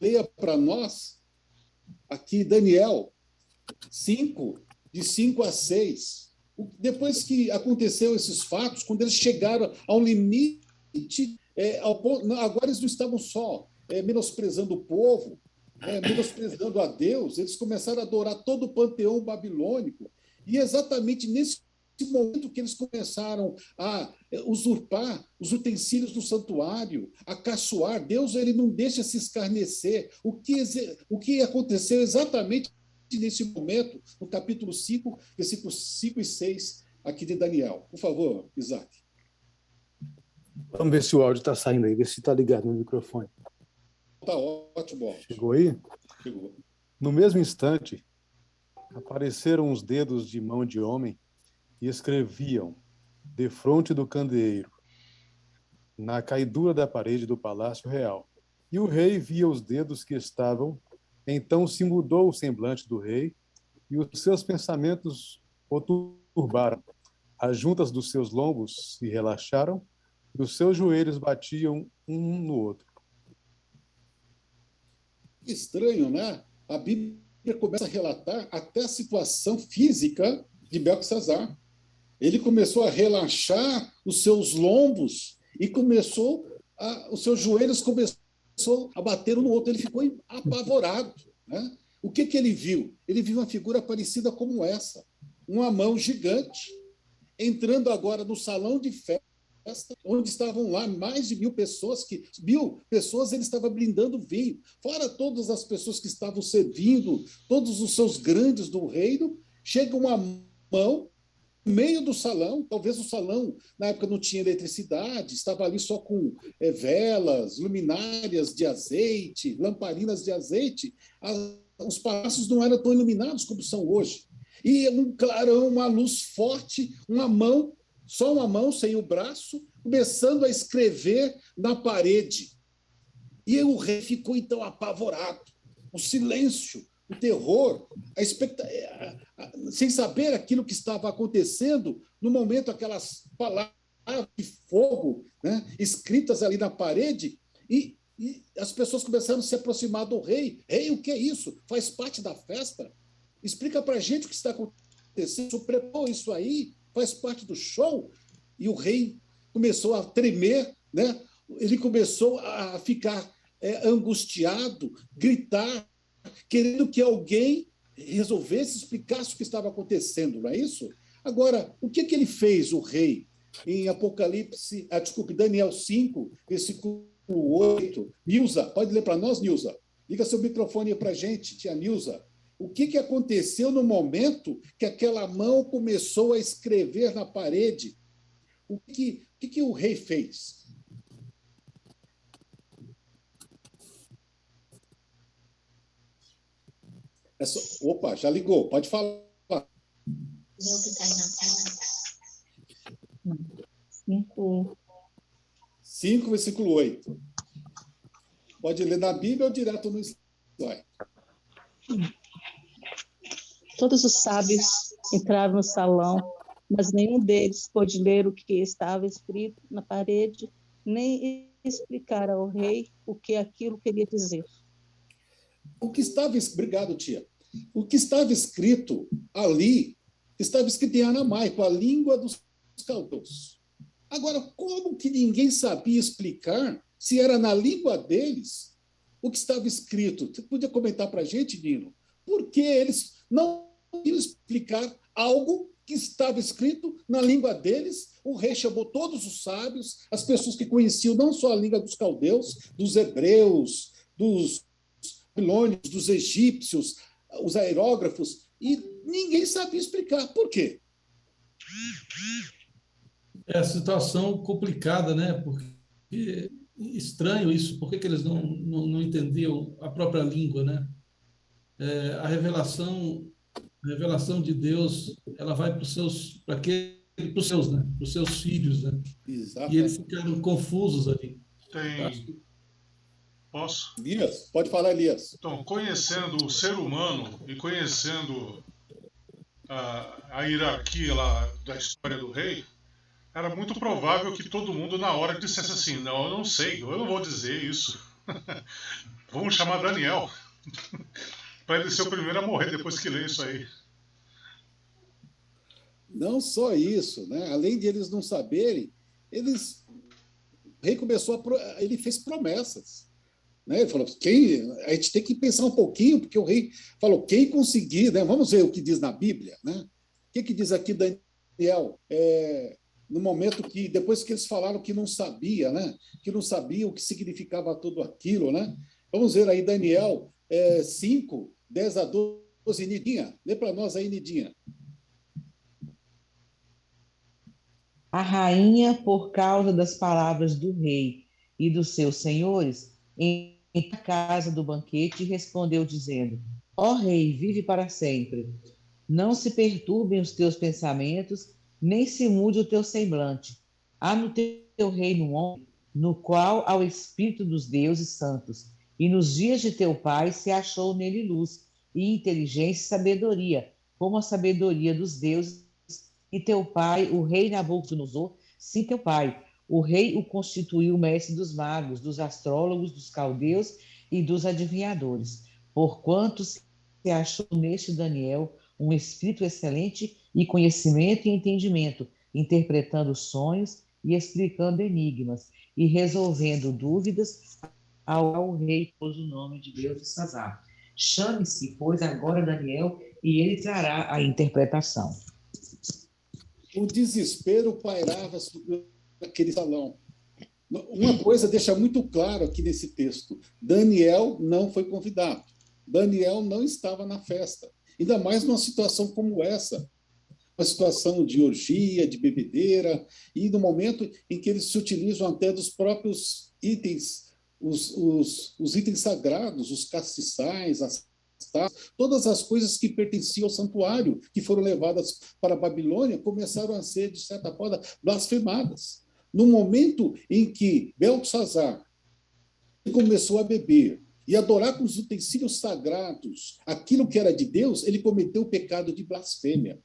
leia para nós aqui Daniel 5, de 5 a 6. Depois que aconteceu esses fatos, quando eles chegaram ao limite, agora eles não estavam só menosprezando o povo, menosprezando a Deus, eles começaram a adorar todo o panteão babilônico. E exatamente nesse momento que eles começaram a usurpar os utensílios do santuário, a caçoar, Deus ele não deixa se escarnecer. O que aconteceu exatamente nesse momento, no capítulo 5, versículos 5 e 6, aqui de Daniel. Por favor, Isaac. Vamos ver se o áudio está saindo aí, ver se está ligado no microfone. Está ótimo. Chegou aí? Chegou. No mesmo instante, apareceram os dedos de mão de homem e escreviam defronte do candeeiro, na caidura da parede do palácio real. E o rei via os dedos que estavam, então se mudou o semblante do rei e os seus pensamentos o turbaram. As juntas dos seus lombos se relaxaram e os seus joelhos batiam um no outro. Estranho, né? A Bíblia começa a relatar até a situação física de Beltesazar. Ele começou a relaxar os seus lombos e os seus joelhos começou a bater um no outro. Ele ficou apavorado, né? O que ele viu? Ele viu uma figura parecida como essa, uma mão gigante, entrando agora no salão de festa, onde estavam lá mais de 1.000 pessoas, 1.000 pessoas ele estava brindando vinho, fora todas as pessoas que estavam servindo, todos os seus grandes do reino. Chega uma mão no meio do salão, talvez o salão na época não tinha eletricidade, estava ali só com velas, luminárias de azeite, lamparinas de azeite. Os palácios não eram tão iluminados como são hoje. E um clarão, uma luz forte, uma mão, só uma mão, sem o braço, começando a escrever na parede. E o rei ficou, então, apavorado. O silêncio, o terror, sem saber aquilo que estava acontecendo, no momento, aquelas palavras de fogo, né, escritas ali na parede, e as pessoas começaram a se aproximar do rei. Rei, o que é isso? Faz parte da festa? Explica para a gente o que está acontecendo. Preparou isso aí? Faz parte do show? E o rei começou a tremer, né? Ele começou a ficar angustiado, gritar, querendo que alguém resolvesse, explicasse o que estava acontecendo, não é isso? Agora, o que ele fez, o rei? Em Daniel 5, versículo 8. Nilza, pode ler para nós, Nilza? Liga seu microfone para a gente, tia Nilza. O que aconteceu no momento que aquela mão começou a escrever na parede? O que o rei fez? Opa, já ligou, pode falar. 5, versículo 8. Pode ler na Bíblia ou direto no slide. Todos os sábios entraram no salão, mas nenhum deles pôde ler o que estava escrito na parede, nem explicar ao rei o que aquilo queria dizer. Obrigado, tia. O que estava escrito ali, estava escrito em aramaico, a língua dos caldeus. Agora, como que ninguém sabia explicar se era na língua deles o que estava escrito? Você podia comentar para a gente, Nino? Por que eles não iam explicar algo que estava escrito na língua deles? O rei chamou todos os sábios, as pessoas que conheciam não só a língua dos caldeus, dos hebreus, dos babilônios, dos egípcios, os aerógrafos, e ninguém sabia explicar. Por quê? É a situação complicada, né? Porque estranho isso. Por que eles não entendiam a própria língua, né? A revelação de Deus, ela vai para aqueles para os seus, né? Para os seus filhos, né? Exatamente. E eles ficaram confusos ali. Posso? Elias, pode falar, Elias. Então, conhecendo o ser humano e conhecendo a hierarquia lá da história do rei, era muito provável que todo mundo na hora dissesse assim, não, eu não sei, eu não vou dizer isso. Vamos chamar Daniel para ele ser o primeiro a morrer depois que lê isso aí. Não só isso, né? Além de eles não saberem, o rei ele fez promessas, né? Ele falou, a gente tem que pensar um pouquinho, porque o rei falou, quem conseguir, né? Vamos ver o que diz na Bíblia, né? O que diz aqui Daniel? No momento que, depois que eles falaram que não sabia, né? Que não sabia o que significava tudo aquilo, né? Vamos ver aí Daniel 5, 10 a 12, Nidinha. Lê para nós aí, Nidinha. A rainha, por causa das palavras do rei e dos seus senhores, em a casa do banquete, respondeu dizendo, ó rei, vive para sempre. Não se perturbem os teus pensamentos, nem se mude o teu semblante. Há no teu reino um homem, no qual há o espírito dos deuses santos, e nos dias de teu pai se achou nele luz, e inteligência e sabedoria, como a sabedoria dos deuses, e teu pai, o rei Nabucodonosor, sim, teu pai, o rei o constituiu mestre dos magos, dos astrólogos, dos caldeus e dos adivinhadores, porquanto se achou neste Daniel um espírito excelente e conhecimento e entendimento, interpretando sonhos e explicando enigmas, e resolvendo dúvidas ao rei, pôs o nome de Beltesazar. Chame-se, pois, agora Daniel, e ele trará a interpretação. O desespero pairava sobre aquele salão. Uma coisa deixa muito claro aqui nesse texto: Daniel não foi convidado. Daniel não estava na festa. Ainda mais numa situação como essa, uma situação de orgia, de bebedeira, e no momento em que eles se utilizam até dos próprios itens, os itens sagrados, os castiçais, as todas as coisas que pertenciam ao santuário, que foram levadas para a Babilônia, começaram a ser, de certa forma, blasfemadas. No momento em que Beltesazar começou a beber e adorar com os utensílios sagrados aquilo que era de Deus, ele cometeu o pecado de blasfêmia.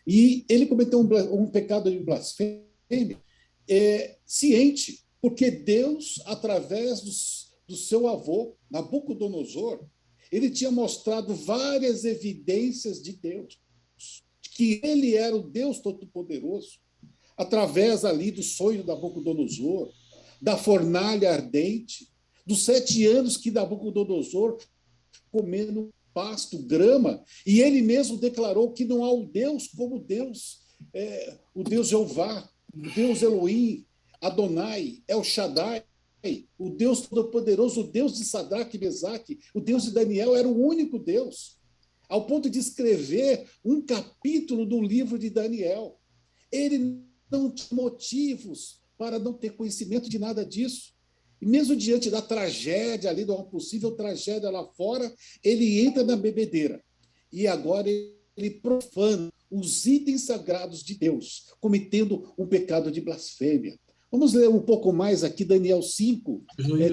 E ele cometeu um pecado de blasfêmia ciente, porque Deus, através do seu avô, Nabucodonosor, ele tinha mostrado várias evidências de Deus, que ele era o Deus Todo-Poderoso, através ali do sonho de Nabucodonosor, da fornalha ardente, dos 7 anos que Nabucodonosor comendo pasto, grama, e ele mesmo declarou que não há um Deus como Deus, o Deus Jeová, o Deus Elohim, Adonai, El Shaddai, o Deus Todo-Poderoso, o Deus de Sadraque e Mesaque, o Deus de Daniel era o único Deus, ao ponto de escrever um capítulo do livro de Daniel. Ele não tinha motivos para não ter conhecimento de nada disso. E mesmo diante da tragédia ali, de uma possível tragédia lá fora, ele entra na bebedeira. E agora ele profana os itens sagrados de Deus, cometendo um pecado de blasfêmia. Vamos ler um pouco mais aqui, Daniel 5,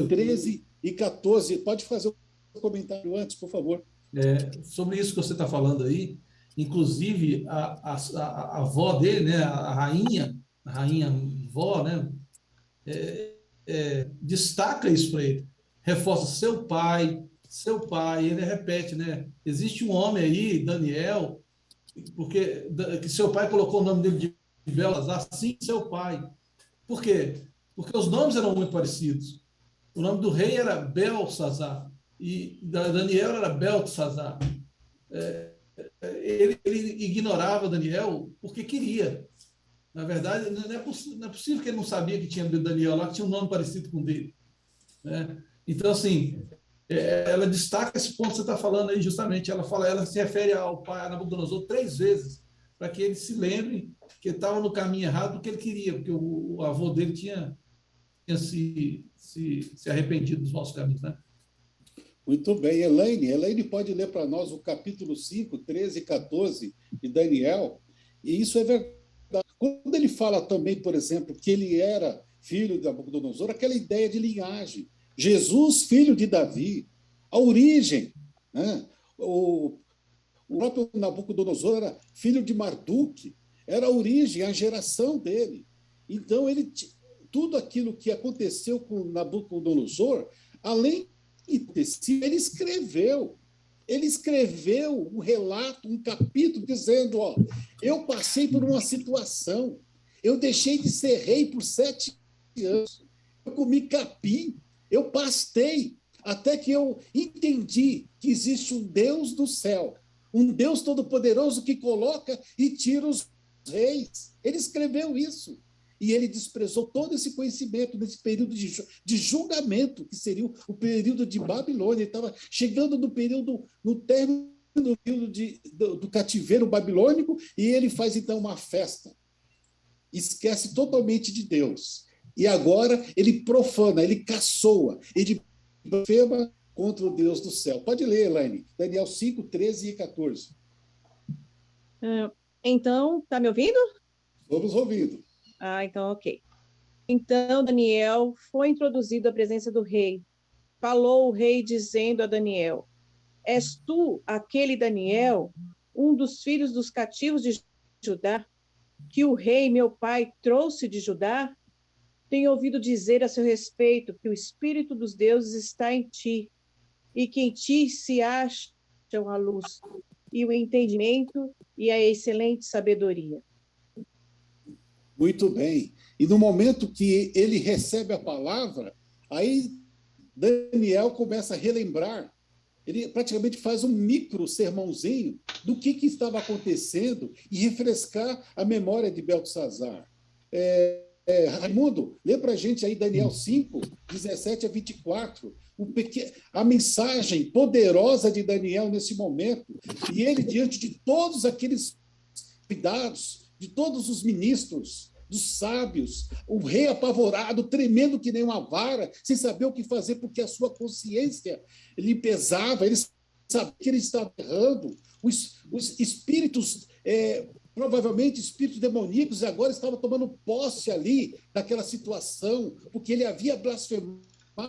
13 e 14. Pode fazer um comentário antes, por favor. Sobre isso que você está falando aí, inclusive a avó dele, né, a rainha vó, né, destaca isso para ele, reforça seu pai, ele repete, né, existe um homem aí, Daniel, porque que seu pai colocou o nome dele de Beltesazar, sim, seu pai. Por quê? Porque os nomes eram muito parecidos. O nome do rei era Beltesazar e Daniel era Beltesazar. Ele ignorava Daniel porque queria. Na verdade, não é possível que ele não sabia que tinha Daniel lá, que tinha um nome parecido com o dele. Né? Então, assim, ela destaca esse ponto que você está falando aí, justamente. Ela se refere ao pai Nabucodonosor 3 vezes, para que ele se lembre que ele estava no caminho errado do que ele queria, porque o avô dele tinha se arrependido dos maus caminhos, né? Muito bem. Elaine pode ler para nós o capítulo 5, 13 e 14 de Daniel, e isso é verdade. Quando ele fala também, por exemplo, que ele era filho de Nabucodonosor, aquela ideia de linhagem. Jesus, filho de Davi, a origem, né? O próprio Nabucodonosor era filho de Marduk, era a origem, a geração dele. Então, tudo aquilo que aconteceu com Nabucodonosor, além de acontecer, ele escreveu. Ele escreveu um relato, um capítulo, dizendo: ó, eu passei por uma situação, eu deixei de ser rei por 7 anos, eu comi capim, eu pastei, até que eu entendi que existe um Deus do céu, um Deus todo-poderoso que coloca e tira os reis. Ele escreveu isso. E ele desprezou todo esse conhecimento nesse período de julgamento, que seria o período de Babilônia. Ele estava chegando no término do período do cativeiro babilônico, e ele faz, então, uma festa. Esquece totalmente de Deus. E agora ele profana, ele caçoa, ele blasfema contra o Deus do céu. Pode ler, Elaine. Daniel 5, 13 e 14. Então, está me ouvindo? Vamos ouvindo. Então, ok. Então, Daniel foi introduzido à presença do rei. Falou o rei, dizendo a Daniel: és tu aquele Daniel, um dos filhos dos cativos de Judá, que o rei, meu pai, trouxe de Judá? Tenho ouvido dizer a seu respeito que o Espírito dos deuses está em ti, e que em ti se acham a luz, e o entendimento e a excelente sabedoria. Muito bem. E no momento que ele recebe a palavra, aí Daniel começa a relembrar. Ele praticamente faz um micro sermãozinho do que estava acontecendo e refrescar a memória de Beltesazar. Raimundo, lê para a gente aí Daniel 5, 17 a 24, a mensagem poderosa de Daniel nesse momento. E ele, diante de todos aqueles cuidados, de todos os ministros, dos sábios, o rei apavorado, tremendo que nem uma vara, sem saber o que fazer, porque a sua consciência lhe pesava, ele sabia que ele estava errando. Os espíritos, provavelmente espíritos demoníacos, agora estavam tomando posse ali daquela situação, porque ele havia blasfemado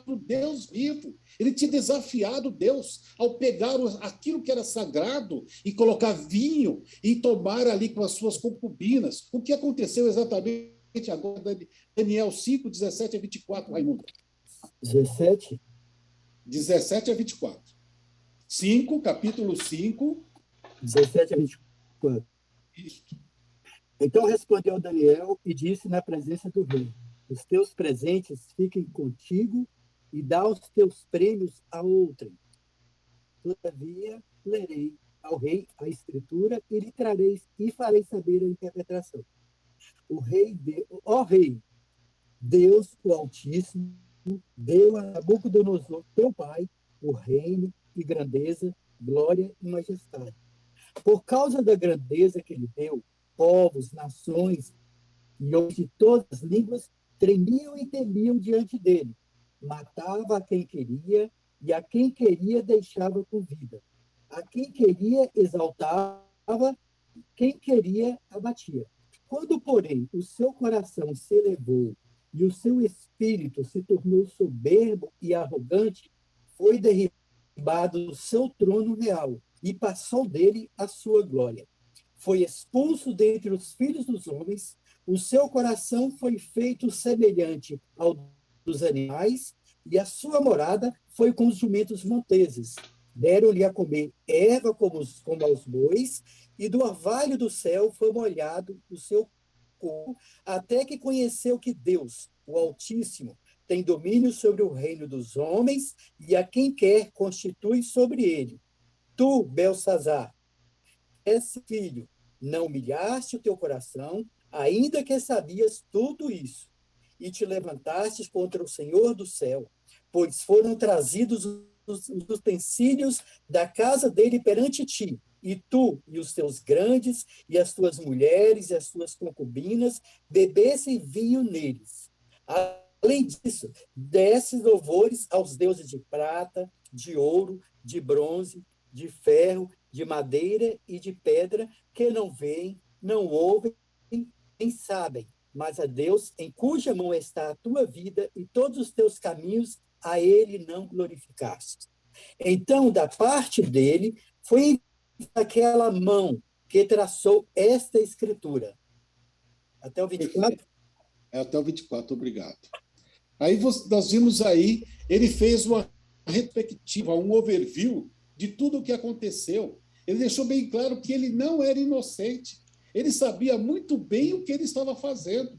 o Deus vivo. Ele tinha desafiado Deus ao pegar aquilo que era sagrado e colocar vinho e tomar ali com as suas concubinas. O que aconteceu exatamente agora, Daniel 5, 17 a 24, Raimundo? 17? 17 a 24. 5, capítulo 5. 17 a 24. Isso. Então respondeu Daniel e disse na presença do rei: os teus presentes fiquem contigo e dá os teus prêmios a outrem. Todavia, lerei ao rei a escritura e lhe trarei e farei saber a interpretação. Ó rei, Deus, o Altíssimo, deu a Nabucodonosor, teu pai, o reino e grandeza, glória e majestade. Por causa da grandeza que lhe deu, povos, nações e homens de todas as línguas tremiam e temiam diante dele. Matava a quem queria e a quem queria deixava com vida. A quem queria exaltava, quem queria abatia. Quando, porém, o seu coração se elevou e o seu espírito se tornou soberbo e arrogante, foi derribado do seu trono real e passou dele a sua glória. Foi expulso dentre os filhos dos homens, o seu coração foi feito semelhante ao dos animais, e a sua morada foi com os jumentos monteses. Deram-lhe a comer erva como aos bois, e do orvalho do céu foi molhado o seu corpo, até que conheceu que Deus, o Altíssimo, tem domínio sobre o reino dos homens, e a quem quer constitui sobre ele. Tu, Beltesazar, és filho, não humilhaste o teu coração, ainda que sabias tudo isso, e te levantastes contra o Senhor do céu, pois foram trazidos os utensílios da casa dele perante ti, e tu e os teus grandes, e as tuas mulheres, e as tuas concubinas, bebessem vinho neles. Além disso, desse louvores aos deuses de prata, de ouro, de bronze, de ferro, de madeira e de pedra, que não veem, não ouvem, sabem, mas a Deus em cuja mão está a tua vida e todos os teus caminhos, a ele não glorificaste. Então, da parte dele, foi aquela mão que traçou esta escritura. Até o 24? Até o 24, obrigado. Aí nós vimos aí, ele fez uma retrospectiva, um overview de tudo o que aconteceu. Ele deixou bem claro que ele não era inocente. Ele sabia muito bem o que ele estava fazendo.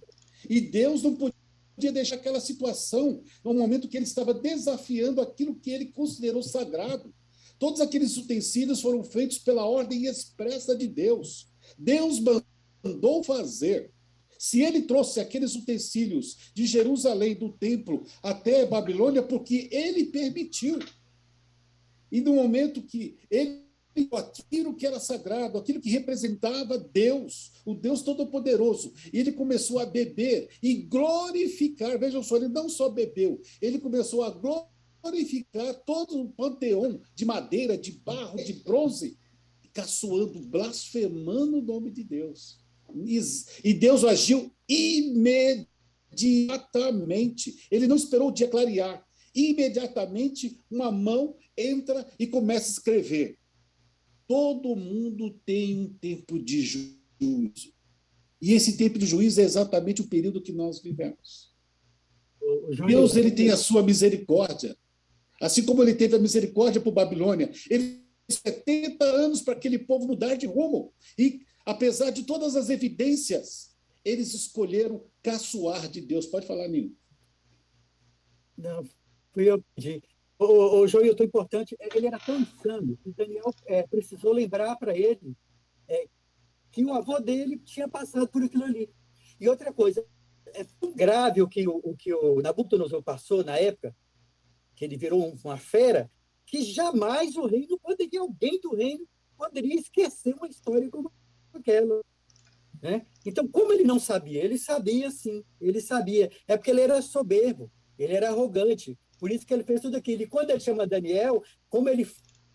E Deus não podia deixar aquela situação no momento que ele estava desafiando aquilo que ele considerou sagrado. Todos aqueles utensílios foram feitos pela ordem expressa de Deus. Deus mandou fazer. Se ele trouxe aqueles utensílios de Jerusalém, do templo, até Babilônia, porque ele permitiu. E no momento que ele aquilo que era sagrado, aquilo que representava Deus, o Deus Todo-Poderoso, e ele começou a beber e glorificar. Vejam só, ele não só bebeu, ele começou a glorificar todo o panteão de madeira, de barro, de bronze, caçoando, blasfemando o nome de Deus. E Deus agiu imediatamente. Ele não esperou o dia clarear. Imediatamente, uma mão entra e começa a escrever. Todo mundo tem um tempo de juízo. E esse tempo de juízo é exatamente o período que nós vivemos. Deus, ele tem a sua misericórdia. Assim como ele teve a misericórdia por Babilônia. Ele teve 70 anos para aquele povo mudar de rumo. E, apesar de todas as evidências, eles escolheram caçoar de Deus. Pode falar, Nino. Não, fui eu que pedi. O Joilton, importante, ele era tão insano que Daniel precisou lembrar para ele que o avô dele tinha passado por aquilo ali. E outra coisa, é tão grave o que o Nabucodonosor passou na época, que ele virou uma fera, que jamais o reino poderia, alguém do reino poderia esquecer uma história como aquela. Né? Então, como ele não sabia? Ele sabia, sim, ele sabia. É porque ele era soberbo, ele era arrogante. Por isso que ele fez tudo aquilo. E quando ele chama Daniel, como ele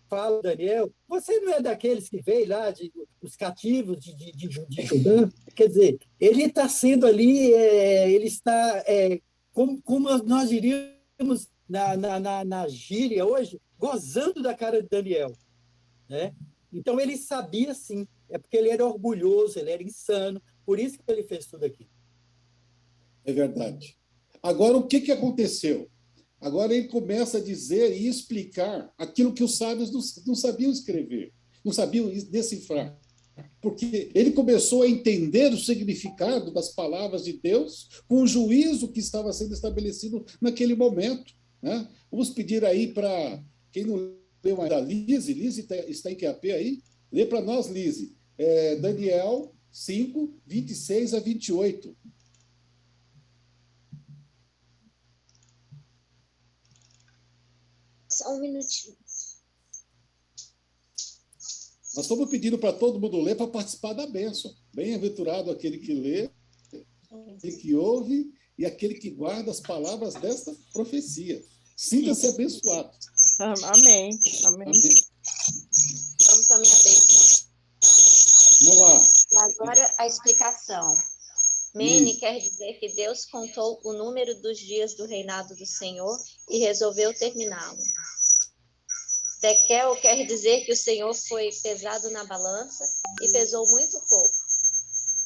fala, Daniel, você não é daqueles que veio lá, os cativos de Judá? Quer dizer, ele está sendo ali, ele está, como nós diríamos na gíria hoje, gozando da cara de Daniel. Né? Então, ele sabia, sim. É porque ele era orgulhoso, ele era insano. Por isso que ele fez tudo aquilo. É verdade. Agora, o que aconteceu? Agora ele começa a dizer e explicar aquilo que os sábios não sabiam escrever, não sabiam decifrar. Porque ele começou a entender o significado das palavras de Deus com o juízo que estava sendo estabelecido naquele momento. Né? Vamos pedir aí para quem não leu ainda, Lise está em QAP aí? Lê para nós, Lise. Daniel 5, 26 a 28. Só um minutinho. Nós estamos pedindo para todo mundo ler para participar da bênção. Bem-aventurado aquele que lê, aquele que ouve e aquele que guarda as palavras desta profecia. Sinta-se abençoado. Amém. Amém. Vamos à minha bênção. Vamos lá. E agora a explicação. Mene quer dizer que Deus contou o número dos dias do reinado do Senhor e resolveu terminá-lo. Tekel quer dizer que o Senhor foi pesado na balança e pesou muito pouco.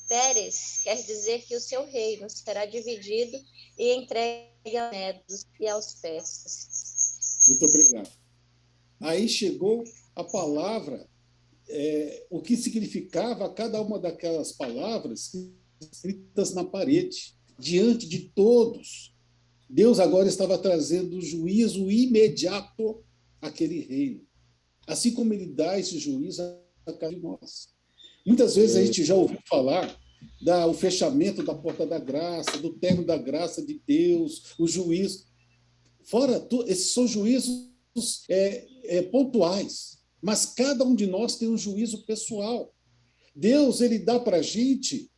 Pérez quer dizer que o seu reino será dividido e entregue aos medos e aos persas. Muito obrigado. Aí chegou a palavra, o que significava cada uma daquelas palavras escritas na parede, diante de todos. Deus agora estava trazendo juízo imediato àquele reino, assim como ele dá esse juízo a cada um de nós. Muitas vezes a gente já ouviu falar do fechamento da porta da graça, do término da graça de Deus, o juízo. Esses são juízos pontuais, mas cada um de nós tem um juízo pessoal. Deus, ele dá para a gente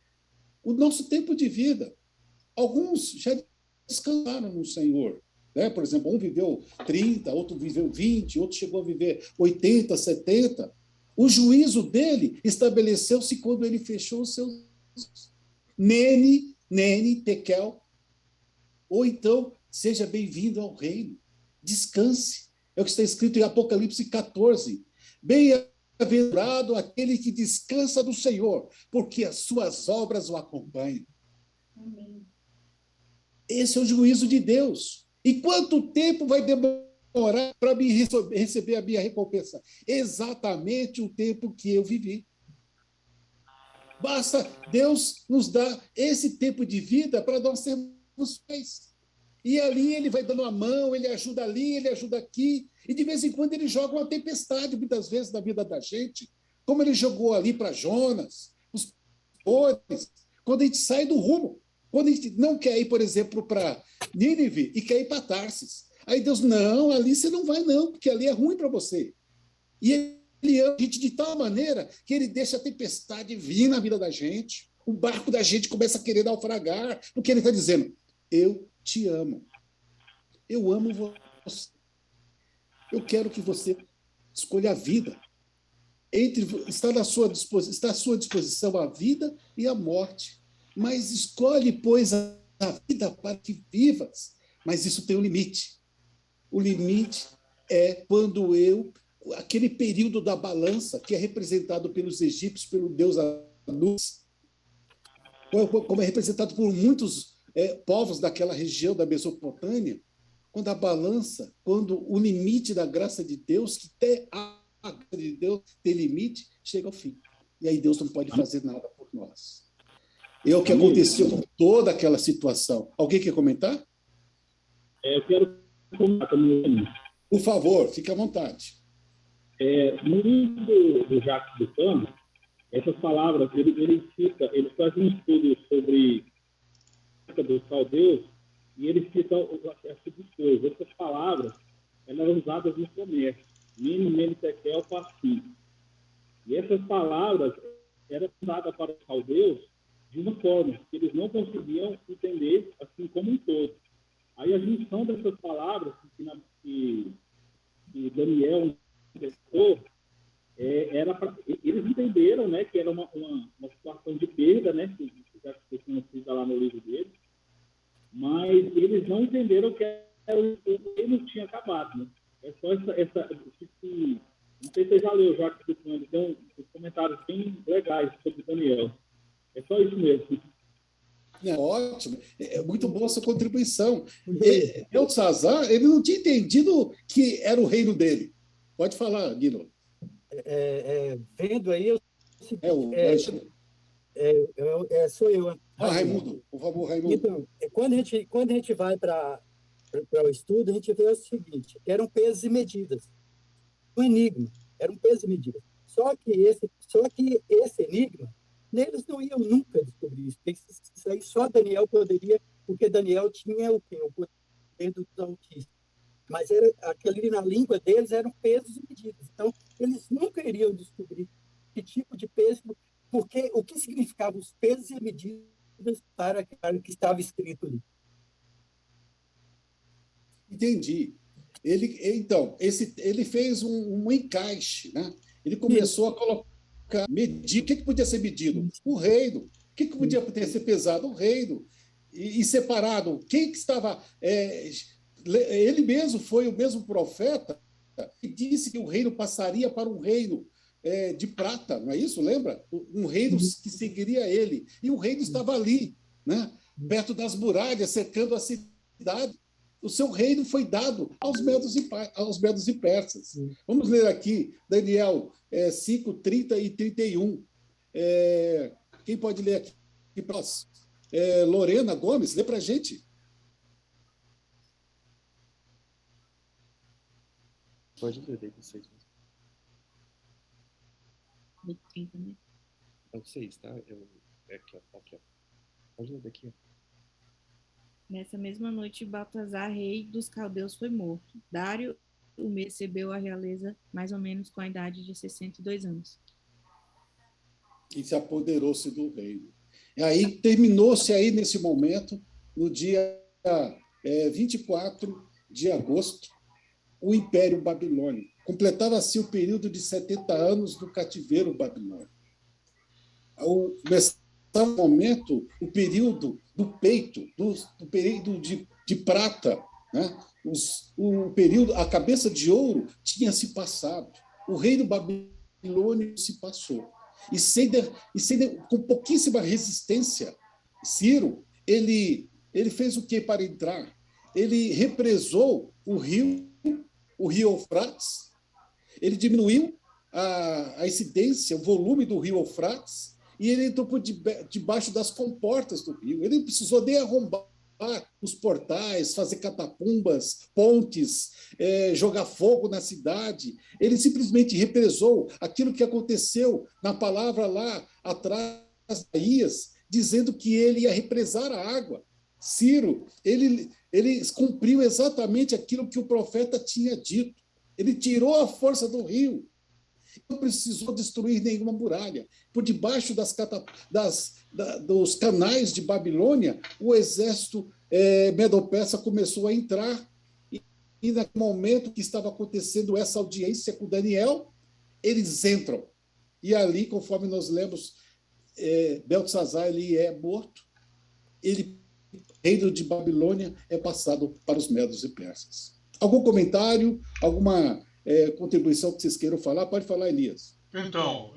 o nosso tempo de vida. Alguns já descansaram no Senhor. Né? Por exemplo, um viveu 30, outro viveu 20, outro chegou a viver 80, 70. O juízo dele estabeleceu-se quando ele fechou os seus olhos. Nene, Tekel. Ou então, seja bem-vindo ao reino. Descanse. É o que está escrito em Apocalipse 14. Bem-aventurado aquele que descansa do Senhor, porque as suas obras o acompanham. Amém. Esse é o juízo de Deus. E quanto tempo vai demorar para me receber a minha recompensa? Exatamente o tempo que eu vivi. Basta Deus nos dar esse tempo de vida para nós sermos fiéis. E ali ele vai dando a mão, ele ajuda ali, ele ajuda aqui, e de vez em quando ele joga uma tempestade, muitas vezes, na vida da gente, como ele jogou ali para Jonas, os pastores, quando a gente sai do rumo, quando a gente não quer ir, por exemplo, para Nínive e quer ir para Tarsis. Aí Deus, não, ali você não vai não, porque ali é ruim para você. E ele ama a gente de tal maneira que ele deixa a tempestade vir na vida da gente, o barco da gente começa a querer naufragar, porque ele está dizendo, eu te amo. Eu amo você. Eu quero que você escolha a vida. Está à sua disposição a vida e a morte. Mas escolhe, pois, a vida para que vivas. Mas isso tem um limite. O limite é quando aquele período da balança, que é representado pelos egípcios, pelo deus Anubis, como é representado por muitos povos daquela região da Mesopotâmia, quando a balança, quando o limite da graça de Deus, que até a graça de Deus tem limite, chega ao fim. E aí Deus não pode fazer nada por nós. É o que aconteceu com toda aquela situação. Alguém quer comentar? Eu quero comentar também. Por favor, fique à vontade. No livro do Jacques Buchan, essas palavras, ele faz um estudo sobre dos caldeus, e ele cita a seguinte coisa: essas palavras elas eram usadas no comércio, Mene, Tekel, Parsim. E essas palavras eram usadas para os caldeus de uma forma que eles não conseguiam entender assim como um todo. Aí a junção dessas palavras que Daniel pensou, eles entenderam, né, que era uma situação de perda, né, que já cita lá no livro dele, mas eles não entenderam que o reino tinha acabado, né? É só essa não sei se você já leu, já que ele tem uns comentários bem legais sobre Daniel. É só isso mesmo. Ótimo, é muito boa a sua contribuição. Belsazar, ele não tinha entendido que era o reino dele. Pode falar, Guino. Vendo aí, sou eu. Raimundo, por favor, Raimundo. Então, quando a gente vai para o estudo, a gente vê o seguinte, que eram pesos e medidas. Um enigma, eram pesos e medidas. Só que esse enigma, eles não iam nunca descobrir isso. Isso aí só Daniel poderia, porque Daniel tinha o quê? O poder do Altíssimo. Mas aquele na língua deles eram pesos e medidas. Então, eles nunca iriam descobrir que tipo de peso, porque o que significavam os pesos e medidas para o que estava escrito ali. Entendi. Ele fez um encaixe, né? Ele começou a colocar, medir. O que podia ser medido? O reino. O que podia ter ser pesado? O reino. E separado. Quem que estava... ele mesmo foi o mesmo profeta que disse que o reino passaria para um reino de prata, não é isso? Lembra? Um reino que seguiria ele. E o reino estava ali, né? Perto das muralhas, cercando a cidade. O seu reino foi dado aos medos e persas. Vamos ler aqui, Daniel 5, 30 e 31. Quem pode ler aqui para nós? Lorena Gomes, lê para a gente. Pode ler daí, vocês. No 30, né? É o 6, tá? Aqui, ó. Pode ler daqui, ó. Nessa mesma noite, Baltazar, rei dos caldeus, foi morto. Dário o recebeu a realeza mais ou menos com a idade de 62 anos. E se apoderou-se do reino. E aí terminou-se aí nesse momento, no dia 24 de agosto, o Império Babilônico. Completava-se o período de 70 anos do cativeiro babilônico. Começava no momento, o período do peito, do período de prata, né? O período, a cabeça de ouro tinha se passado. O reino babilônico se passou. Com pouquíssima resistência, Ciro, ele fez o que para entrar? Ele represou o rio Eufrates, ele diminuiu a incidência, o volume do rio Eufrates, e ele entrou por debaixo das comportas do rio. Ele não precisou nem arrombar os portais, fazer catacumbas, pontes, jogar fogo na cidade. Ele simplesmente represou aquilo que aconteceu na palavra lá atrás de Isaías, dizendo que ele ia represar a água. Ciro, ele cumpriu exatamente aquilo que o profeta tinha dito. Ele tirou a força do rio. Não precisou destruir nenhuma muralha. Por debaixo dos canais de Babilônia, o exército medo-persa começou a entrar, e no momento que estava acontecendo essa audiência com Daniel, eles entram. E ali, conforme nós lemos, Beltesazar ele é morto, reino de Babilônia é passado para os medos e persas. Algum comentário, alguma contribuição que vocês queiram falar? Pode falar, Elias. Então,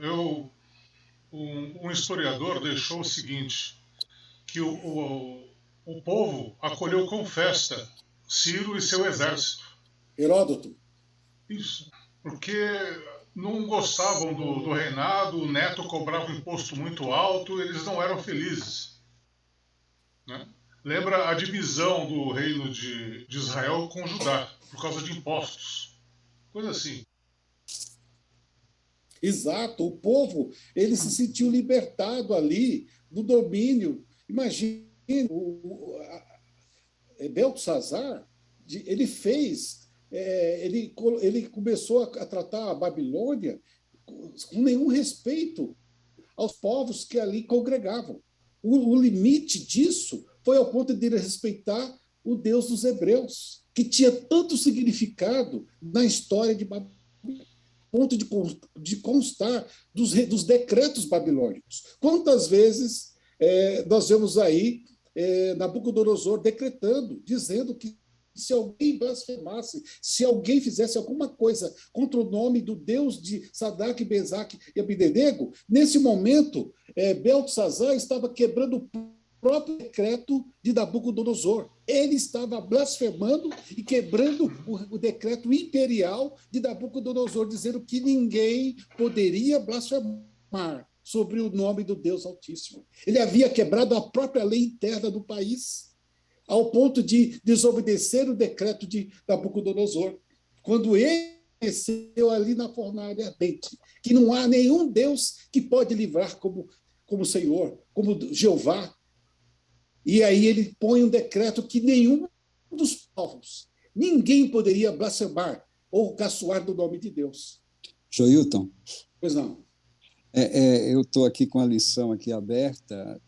um historiador deixou o seguinte, que o povo acolheu com festa Ciro e seu exército. Heródoto. Isso, porque não gostavam do reinado, o neto cobrava um imposto muito alto, eles não eram felizes. Né? Lembra a divisão do reino de Israel com Judá, por causa de impostos. Coisa assim. Exato. O povo ele se sentiu libertado ali do domínio. Imagina, Beltesazar, ele fez, ele começou a tratar a Babilônia com nenhum respeito aos povos que ali congregavam. O limite disso foi ao ponto de ele respeitar o Deus dos hebreus, que tinha tanto significado na história de Babilônia, ponto de constar dos decretos babilônicos. Quantas vezes nós vemos aí Nabucodonosor decretando, dizendo que se alguém blasfemasse, se alguém fizesse alguma coisa contra o nome do Deus de Sadraque, Mesaque e Abdenego, nesse momento, Beltesazar estava quebrando o próprio decreto de Nabucodonosor. Ele estava blasfemando e quebrando o decreto imperial de Nabucodonosor, dizendo que ninguém poderia blasfemar sobre o nome do Deus Altíssimo. Ele havia quebrado a própria lei interna do país, ao ponto de desobedecer o decreto de Nabucodonosor, quando ele desceu ali na fornalha ardente, que não há nenhum Deus que pode livrar como o Senhor, como Jeová. E aí ele põe um decreto que nenhum dos povos, ninguém poderia blasfemar ou caçoar do nome de Deus. Joilton. Pois não. Eu estou aqui com a lição aqui aberta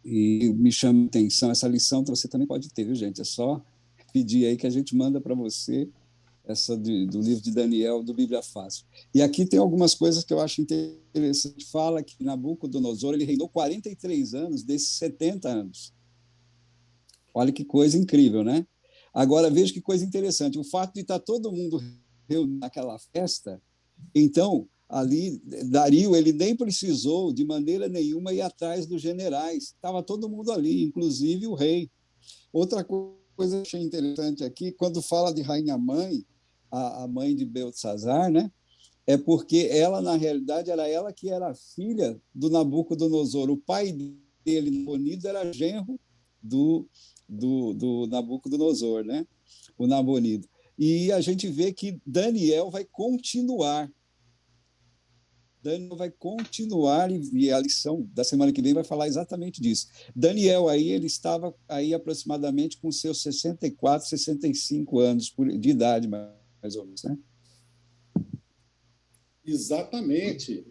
e me chama a atenção. Essa lição você também pode ter, viu, gente? É só pedir aí que a gente manda para você essa do livro de Daniel, do Bíblia Fácil. E aqui tem algumas coisas que eu acho interessante. Fala que Nabucodonosor ele reinou 43 anos desses 70 anos. Olha que coisa incrível, né? Agora, veja que coisa interessante. O fato de estar todo mundo reunido naquela festa, então, ali, Dario, ele nem precisou, de maneira nenhuma, ir atrás dos generais. Estava todo mundo ali, inclusive o rei. Outra coisa que eu achei interessante aqui, quando fala de rainha-mãe, a mãe de Beltesazar, né? É porque ela, na realidade, era ela que era filha do Nabucodonosor. O pai dele, Nabonido, era genro do Nabucodonosor, né? O Nabonido. E a gente vê que Daniel vai continuar. E a lição da semana que vem vai falar exatamente disso. Daniel aí, ele estava aí aproximadamente com seus 64, 65 anos de idade, mais ou menos, né? Exatamente.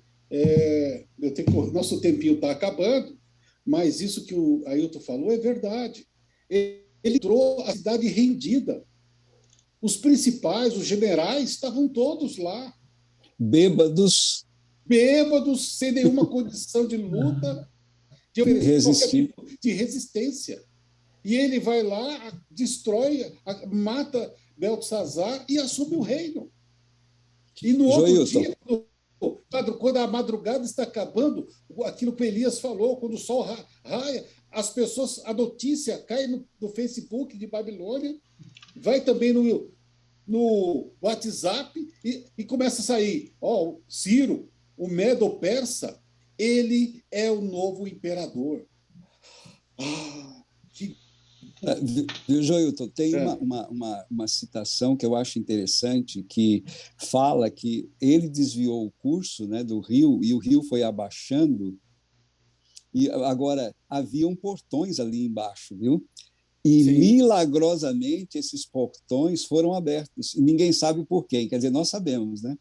Nosso tempinho está acabando, mas isso que o Ailton falou é verdade. Ele entrou a cidade rendida. Os principais, os generais, estavam todos lá. Bêbados, sem nenhuma condição de luta, de qualquer tipo de resistência. E ele vai lá, destrói, mata Beltesazar e assume o reino. E no outro dia, quando a madrugada está acabando, aquilo que Elias falou, quando o sol raia, as pessoas, a notícia cai no Facebook de Babilônia, vai também no WhatsApp e começa a sair. Ciro, o Medo-Persa, ele é o novo imperador. Viu, Joilton, tem uma citação que eu acho interessante, que fala que ele desviou o curso, né, do rio, e o rio foi abaixando, e agora haviam portões ali embaixo, viu? E milagrosamente esses portões foram abertos, e ninguém sabe por quê, quer dizer, nós sabemos, né?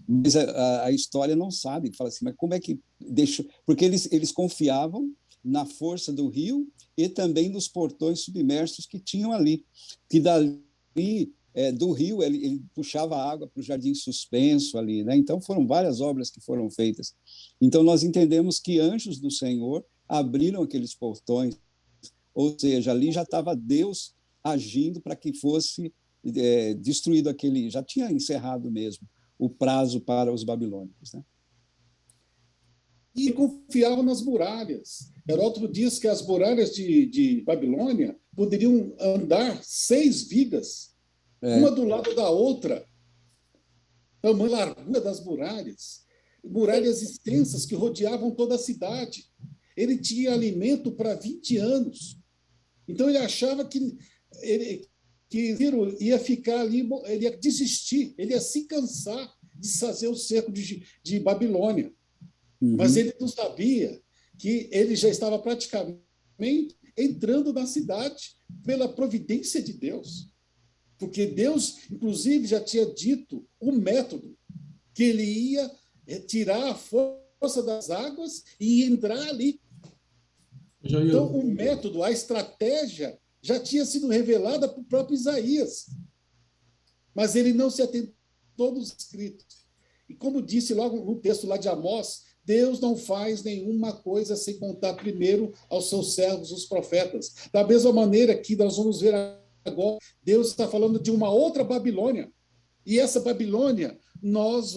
Mas a história não sabe, fala assim, mas como é que deixou? Porque eles confiavam na força do rio e também nos portões submersos que tinham ali, que dali do rio ele puxava água para o jardim suspenso ali, né? Então foram várias obras que foram feitas. Então nós entendemos que anjos do Senhor abriram aqueles portões, ou seja, ali já estava Deus agindo para que fosse destruído aquele, já tinha encerrado mesmo o prazo para os babilônicos, né? E confiavam nas muralhas. Heródoto diz que as muralhas de Babilônia poderiam andar 6 vigas, uma do lado da outra, tamanho largura das muralhas, muralhas extensas que rodeavam toda a cidade. Ele tinha alimento para 20 anos. Então ele achava que Ciro ia ficar ali, ele ia desistir, ele ia se cansar de fazer o cerco de Babilônia. Mas ele não sabia que ele já estava praticamente entrando na cidade pela providência de Deus. Porque Deus, inclusive, já tinha dito o método, que ele ia tirar a força das águas e entrar ali. Então, o método, a estratégia, já tinha sido revelada para o próprio Isaías. Mas ele não se atentou nos escritos. E como disse logo no texto lá de Amós, Deus não faz nenhuma coisa sem contar primeiro aos seus servos, os profetas. Da mesma maneira que nós vamos ver agora, Deus está falando de uma outra Babilônia. E essa Babilônia, nós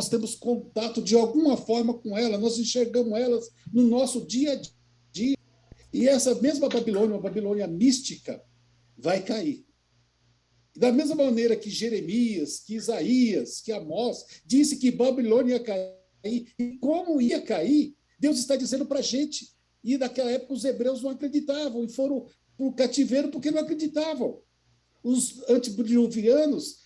temos contato de alguma forma com ela, nós enxergamos elas no nosso dia a dia. E essa mesma Babilônia, uma Babilônia mística, vai cair. Da mesma maneira que Jeremias, que Isaías, que Amós, disse que Babilônia ia cair, e como ia cair, Deus está dizendo para a gente. E naquela época os hebreus não acreditavam, e foram para o cativeiro porque não acreditavam. Os antediluvianos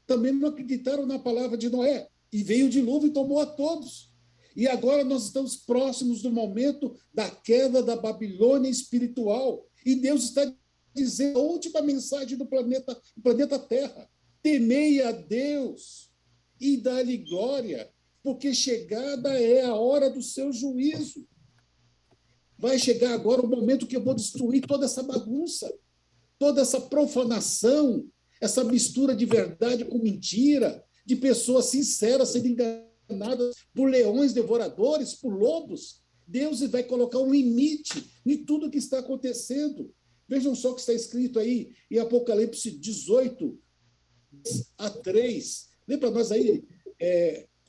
também não acreditaram na palavra de Noé, e veio o dilúvio e tomou a todos. E agora nós estamos próximos do momento da queda da Babilônia espiritual, e Deus está dizendo a última mensagem do planeta Terra: temei a Deus e dá-lhe glória, porque chegada é a hora do seu juízo. Vai chegar agora o momento que eu vou destruir toda essa bagunça, toda essa profanação, essa mistura de verdade com mentira, de pessoas sinceras sendo enganadas por leões devoradores, por lobos. Deus vai colocar um limite em tudo que está acontecendo. Vejam só o que está escrito aí em Apocalipse 18, a 3. Lê para nós aí,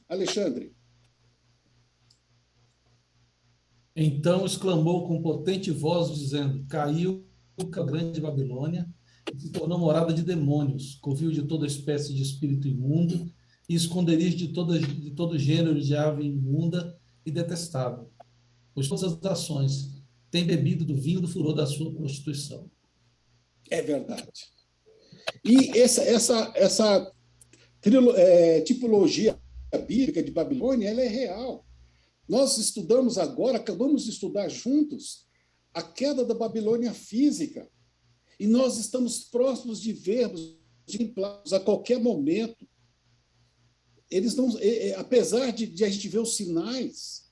Alexandre. Então exclamou com potente voz, dizendo: caiu a grande Babilônia, e se tornou morada de demônios, covil de toda espécie de espírito imundo, e esconderijo de todo gênero de ave imunda e detestável. Pois todas as nações têm bebido do vinho do furor da sua prostituição. É verdade. E essa tipologia bíblica de Babilônia, ela é real. Nós estudamos agora, acabamos de estudar juntos, a queda da Babilônia física. E nós estamos próximos de vermos, a qualquer momento. Eles não, apesar de a gente ver os sinais,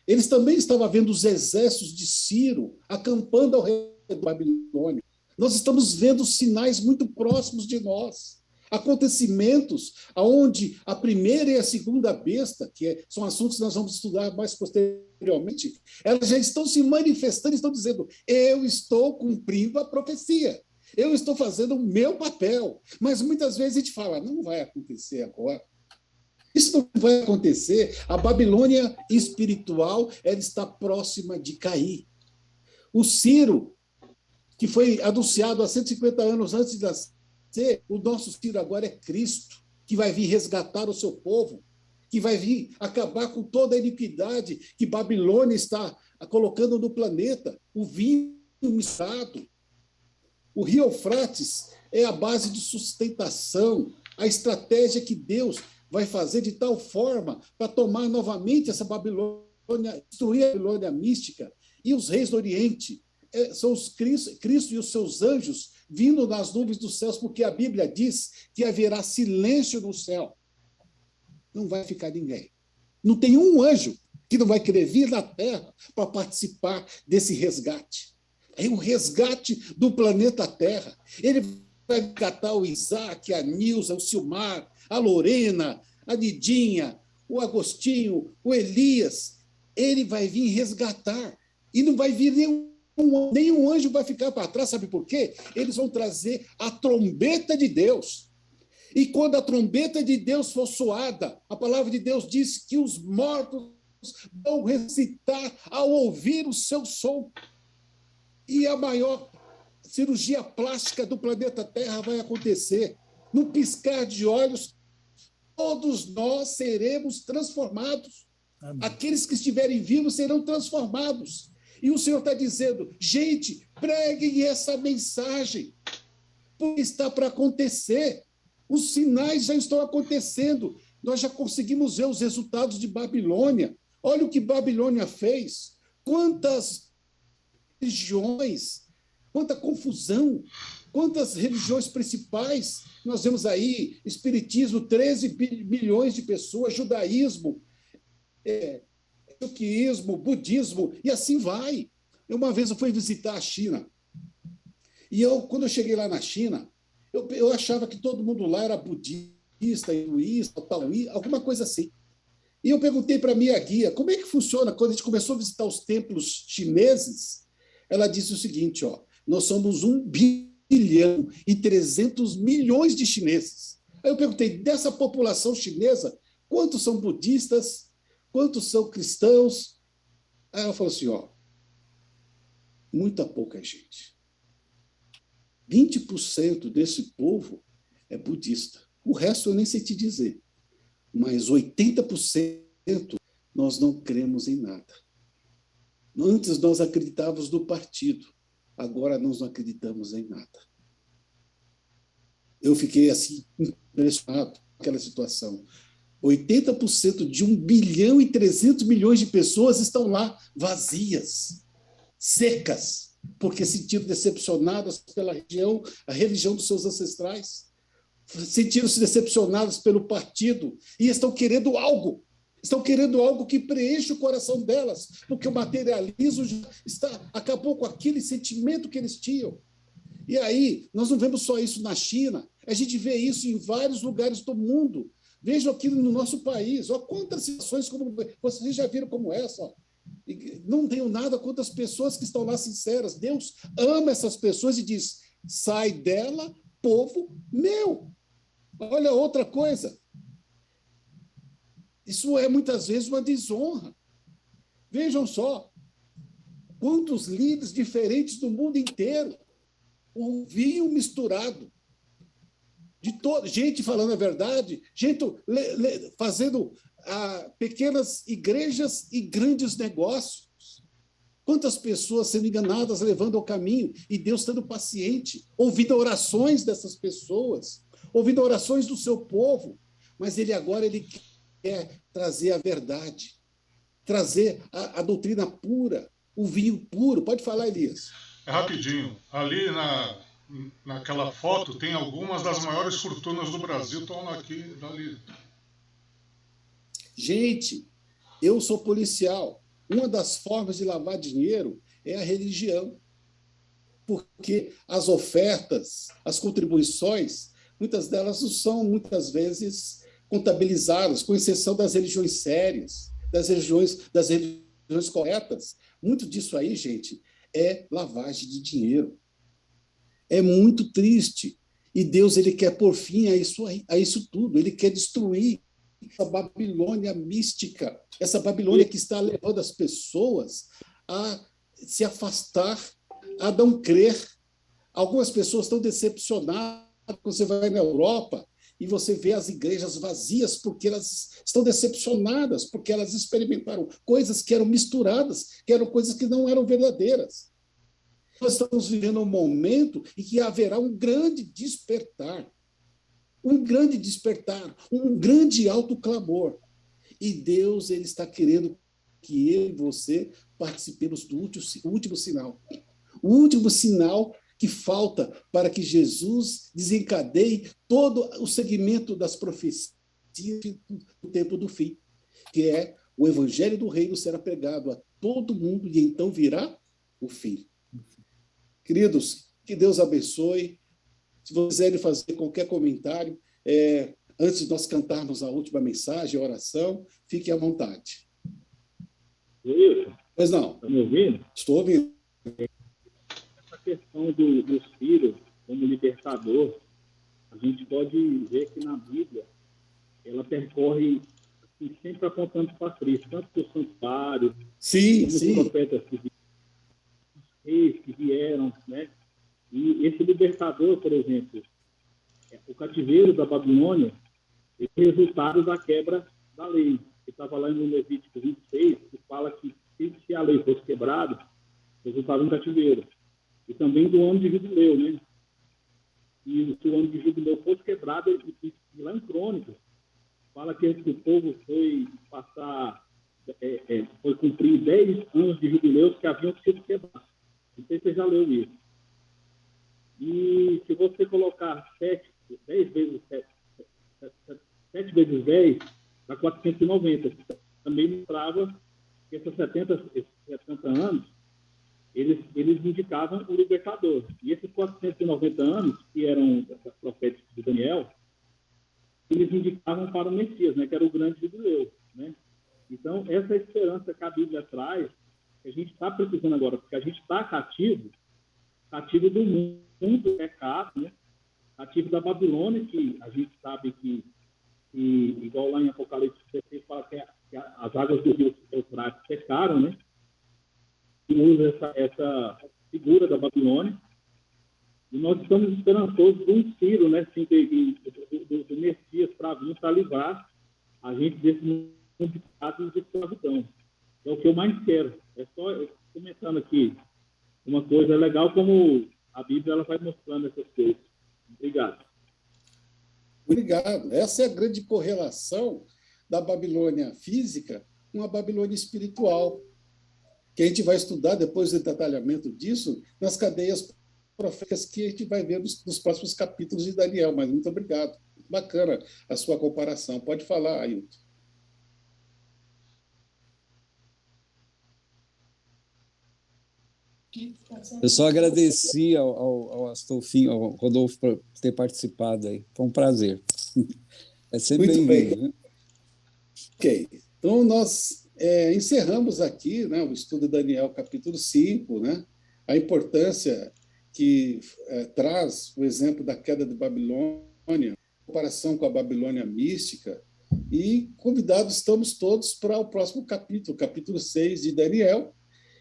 eles também estavam vendo os exércitos de Ciro acampando ao redor da Babilônia. Nós estamos vendo sinais muito próximos de nós. acontecimentos onde a primeira e a segunda besta, são assuntos que nós vamos estudar mais posteriormente, elas já estão se manifestando, estão dizendo, eu estou cumprindo a profecia, eu estou fazendo o meu papel. Mas muitas vezes a gente fala, não vai acontecer agora. Isso não vai acontecer. A Babilônia espiritual, ela está próxima de cair. O Ciro, que foi anunciado há 150 anos antes de nascer, o nosso Ciro agora é Cristo, que vai vir resgatar o seu povo, que vai vir acabar com toda a iniquidade que Babilônia está colocando no planeta, o vinho misturado. O rio Eufrates é a base de sustentação, a estratégia que Deus vai fazer de tal forma para tomar novamente essa Babilônia, destruir a Babilônia mística. E os reis do Oriente são os Cristo e os seus anjos vindo nas nuvens dos céus, porque a Bíblia diz que haverá silêncio no céu. Não vai ficar ninguém. Não tem um anjo que não vai querer vir na Terra para participar desse resgate. É o resgate do planeta Terra. Ele vai resgatar o Isaac, a Nilza, o Silmar, a Lorena, a Nidinha, o Agostinho, o Elias. Ele vai vir resgatar. E não vai vir nenhum anjo vai ficar para trás. Sabe por quê? Eles vão trazer a trombeta de Deus. E quando a trombeta de Deus for soada, a palavra de Deus diz que os mortos vão ressuscitar ao ouvir o seu som. E a maior cirurgia plástica do planeta Terra vai acontecer. Num piscar de olhos, todos nós seremos transformados. Amém. Aqueles que estiverem vivos serão transformados. E o Senhor está dizendo, gente, preguem essa mensagem, porque está para acontecer. Os sinais já estão acontecendo. Nós já conseguimos ver os resultados de Babilônia. Olha o que Babilônia fez. Quantas religiões, quanta confusão, quantas religiões principais. Nós vemos aí, espiritismo, 13 milhões de pessoas, judaísmo, judaísmo, budismo, e assim vai. Uma vez eu fui visitar a China, e quando eu cheguei lá na China, eu achava que todo mundo lá era budista, hinduísta, taoísta, alguma coisa assim. E eu perguntei para a minha guia, como é que funciona? Quando a gente começou a visitar os templos chineses, ela disse o seguinte, nós somos 1 bilhão e 300 milhões de chineses. Aí eu perguntei, dessa população chinesa, quantos são budistas, quantos são cristãos? Aí ela falou assim, muita pouca gente. 20% desse povo é budista. O resto eu nem sei te dizer. Mas 80% nós não cremos em nada. Antes nós acreditávamos no partido, agora nós não acreditamos em nada. Eu fiquei assim impressionado com aquela situação. 80% de 1 bilhão e 300 milhões de pessoas estão lá vazias, secas, porque se sentiram decepcionadas pela a religião dos seus ancestrais, sentiram-se decepcionadas pelo partido e estão querendo algo que preencha o coração delas, porque o materialismo acabou com aquele sentimento que eles tinham. E aí, nós não vemos só isso na China, a gente vê isso em vários lugares do mundo. Vejam aqui no nosso país, quantas situações como vocês já viram como essa. Não tenho nada contra as pessoas que estão lá sinceras. Deus ama essas pessoas e diz, sai dela, povo meu. Olha outra coisa. Isso é muitas vezes uma desonra. Vejam só, quantos líderes diferentes do mundo inteiro, o vinho misturado, gente falando a verdade, gente fazendo pequenas igrejas e grandes negócios. Quantas pessoas sendo enganadas, levando ao caminho, e Deus sendo paciente, ouvindo orações dessas pessoas, ouvindo orações do seu povo, mas ele quer trazer a verdade, trazer a doutrina pura, o vinho puro. Pode falar, Elias. É rapidinho. Ali naquela foto tem algumas das maiores fortunas do Brasil, estão aqui, ali. Gente, eu sou policial. Uma das formas de lavar dinheiro é a religião. Porque as ofertas, as contribuições, muitas delas não são, muitas vezes, contabilizadas, com exceção das religiões sérias, das religiões corretas. Muito disso aí, gente, é lavagem de dinheiro. É muito triste. E Deus, ele quer pôr fim a isso tudo. Ele quer destruir essa Babilônia mística, essa Babilônia que está levando as pessoas a se afastar, a não crer. Algumas pessoas estão decepcionadas quando você vai na Europa e você vê as igrejas vazias porque elas estão decepcionadas, porque elas experimentaram coisas que eram misturadas, que eram coisas que não eram verdadeiras. Nós estamos vivendo um momento em que haverá um grande despertar, um grande autoclamor. E Deus, ele está querendo que eu e você participemos do último sinal. O último sinal que falta para que Jesus desencadeie todo o segmento das profecias do tempo do fim, que é o evangelho do reino será pregado a todo mundo e então virá o fim. Queridos, que Deus abençoe. Se vocês quiserem fazer qualquer comentário, antes de nós cantarmos a última mensagem, a oração, fiquem à vontade. Wilson, Pois não. está me ouvindo? Estou ouvindo. Essa questão do Ciro como libertador, a gente pode ver que na Bíblia ela percorre assim, sempre apontando para Cristo, tanto que os santuários, sim, como os profetas que vieram, né? E esse libertador, por exemplo, o cativeiro da Babilônia, é resultado da quebra da lei. Que estava lá no Levítico 26, que fala que se a lei fosse quebrada, resultava um cativeiro. E também do ano de jubileu, né? E se o ano de jubileu fosse quebrado, e lá em Crônicas, fala que o povo foi passar, foi cumprir 10 anos de jubileus que haviam sido quebrados. Não sei se você já leu isso. E se você colocar 7 vezes 10, dá 490. Também mostrava que esses 70 anos, eles indicavam o libertador. E esses 490 anos, que eram proféticos de Daniel, eles indicavam para o Messias, né, que era o grande jubileu. Né? Então, essa esperança que a Bíblia traz, que a gente está precisando agora, porque a gente está cativo do mundo do pecado, né? Cativo da Babilônia, que a gente sabe que igual lá em Apocalipse 16, fala que as águas do rio Eufrates secaram, né? E usa essa figura da Babilônia. E nós estamos esperançosos de um Ciro, né? Assim, do Messias para vir, para livrar a gente desse mundo de pecado de escravidão. É o que eu mais quero. É só comentando aqui uma coisa legal, como a Bíblia ela vai mostrando essas coisas. Obrigado. Obrigado. Essa é a grande correlação da Babilônia física com a Babilônia espiritual, que a gente vai estudar depois do detalhamento disso nas cadeias proféticas que a gente vai ver nos próximos capítulos de Daniel. Mas muito obrigado. Bacana a sua comparação. Pode falar, Ailton. Eu só agradeci ao Astolfinho, ao Rodolfo, por ter participado aí. Foi um prazer. É sempre bem-vindo. Né? Ok. Então, nós encerramos aqui, né, o estudo de Daniel, capítulo 5, né, a importância que traz o exemplo da queda de Babilônia, comparação com a Babilônia mística, e convidados estamos todos para o próximo capítulo, capítulo 6 de Daniel.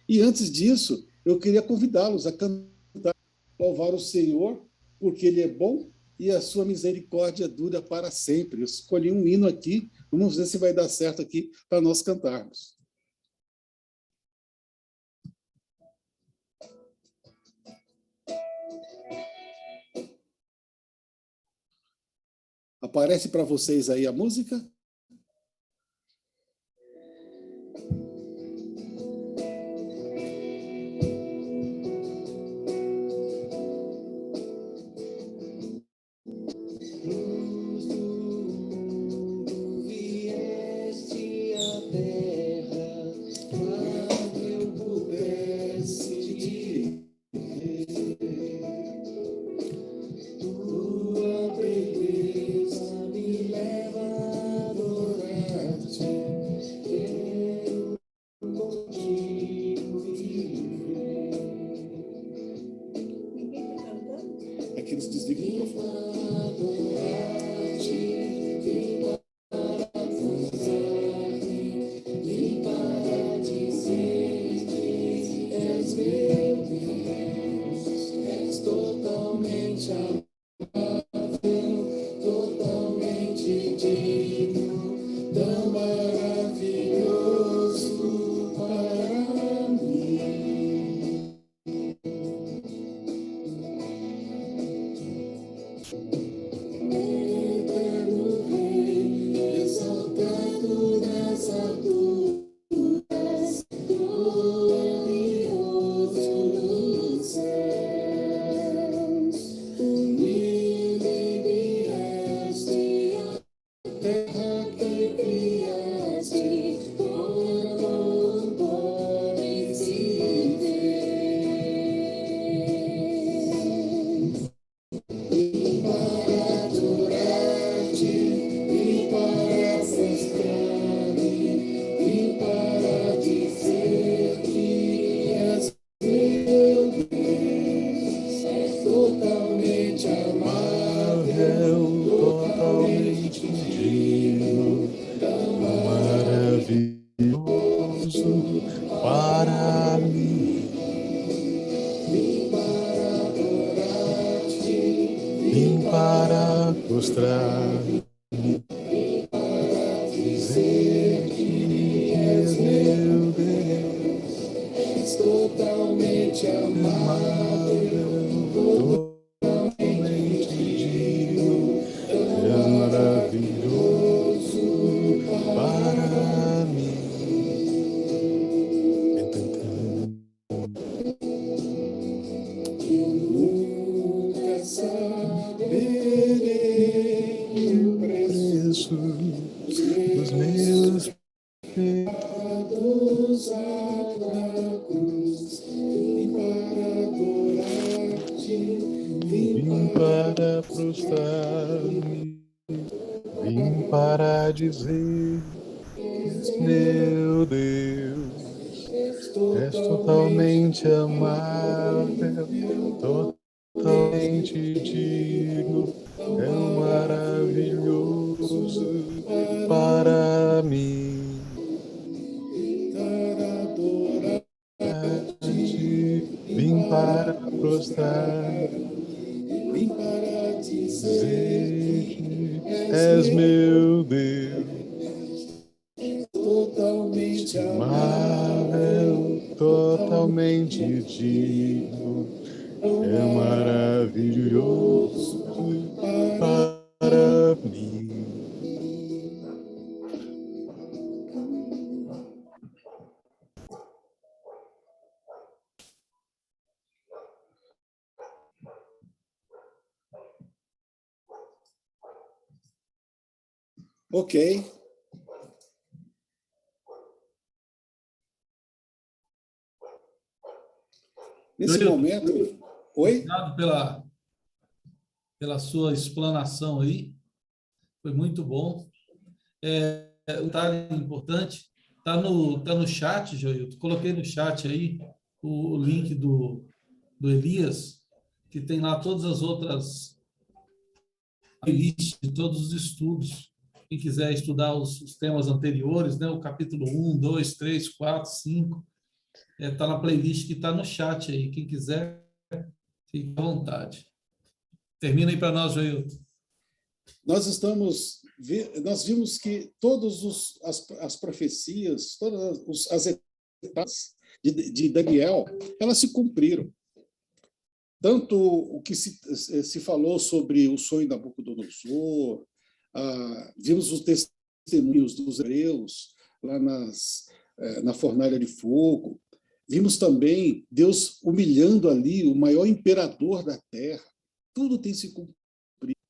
E antes disso, eu queria convidá-los a cantar, louvar o Senhor, porque Ele é bom e a sua misericórdia dura para sempre. Eu escolhi um hino aqui, vamos ver se vai dar certo aqui para nós cantarmos. Aparece para vocês aí a música? Tua prostrar-me para dizer que és meu Deus, és totalmente amável, totalmente digno, é maravilhoso para mim. nunca saberei o preço Os meus pecados na cruz, e para adorar-te, vim para prostrar-me, vim para dizer, meu Deus, és totalmente amável, totalmente digno, é maravilhoso para mim. para adorar-te, Vim para prostrar, vim para dizer que és meu Deus, totalmente amável, totalmente digno, é maravilhoso para mim. Ok. Nesse momento. Oi? Obrigado pela sua explanação aí. Foi muito bom. Um detalhe importante, tá no chat, Joilton. Coloquei no chat aí o link do Elias, que tem lá todas as outras playlists de todos os estudos. Quem quiser estudar os temas anteriores, né? O capítulo 1, 2, 3, 4, 5, está na playlist que está no chat aí. Quem quiser, fique à vontade. Termina aí para nós, Joilton. Nós vimos que todas as profecias, todas as etapas de Daniel, elas se cumpriram. Tanto o que se falou sobre o sonho da Nabucodonosor, vimos os testemunhos dos hebreus lá na fornalha de fogo, vimos também Deus humilhando ali o maior imperador da terra. Tudo tem se cumprido.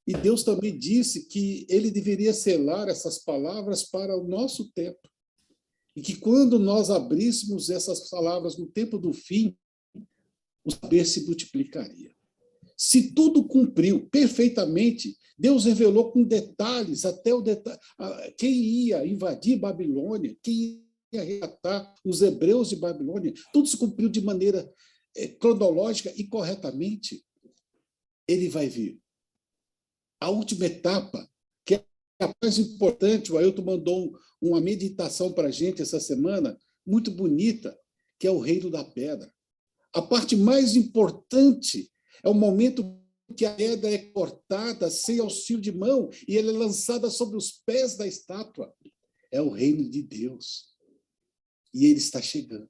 E Deus também disse que ele deveria selar essas palavras para o nosso tempo. E que quando nós abríssemos essas palavras no tempo do fim, o saber se multiplicaria. Se tudo cumpriu perfeitamente, Deus revelou com detalhes, até quem ia invadir Babilônia, quem ia resgatar os hebreus de Babilônia, tudo se cumpriu de maneira cronológica e corretamente. Ele vai vir. A última etapa, que é a mais importante, o Ailton mandou uma meditação para a gente essa semana, muito bonita, que é o reino da pedra. A parte mais importante é o momento que a pedra é cortada sem auxílio de mão e ela é lançada sobre os pés da estátua. É o reino de Deus. E ele está chegando.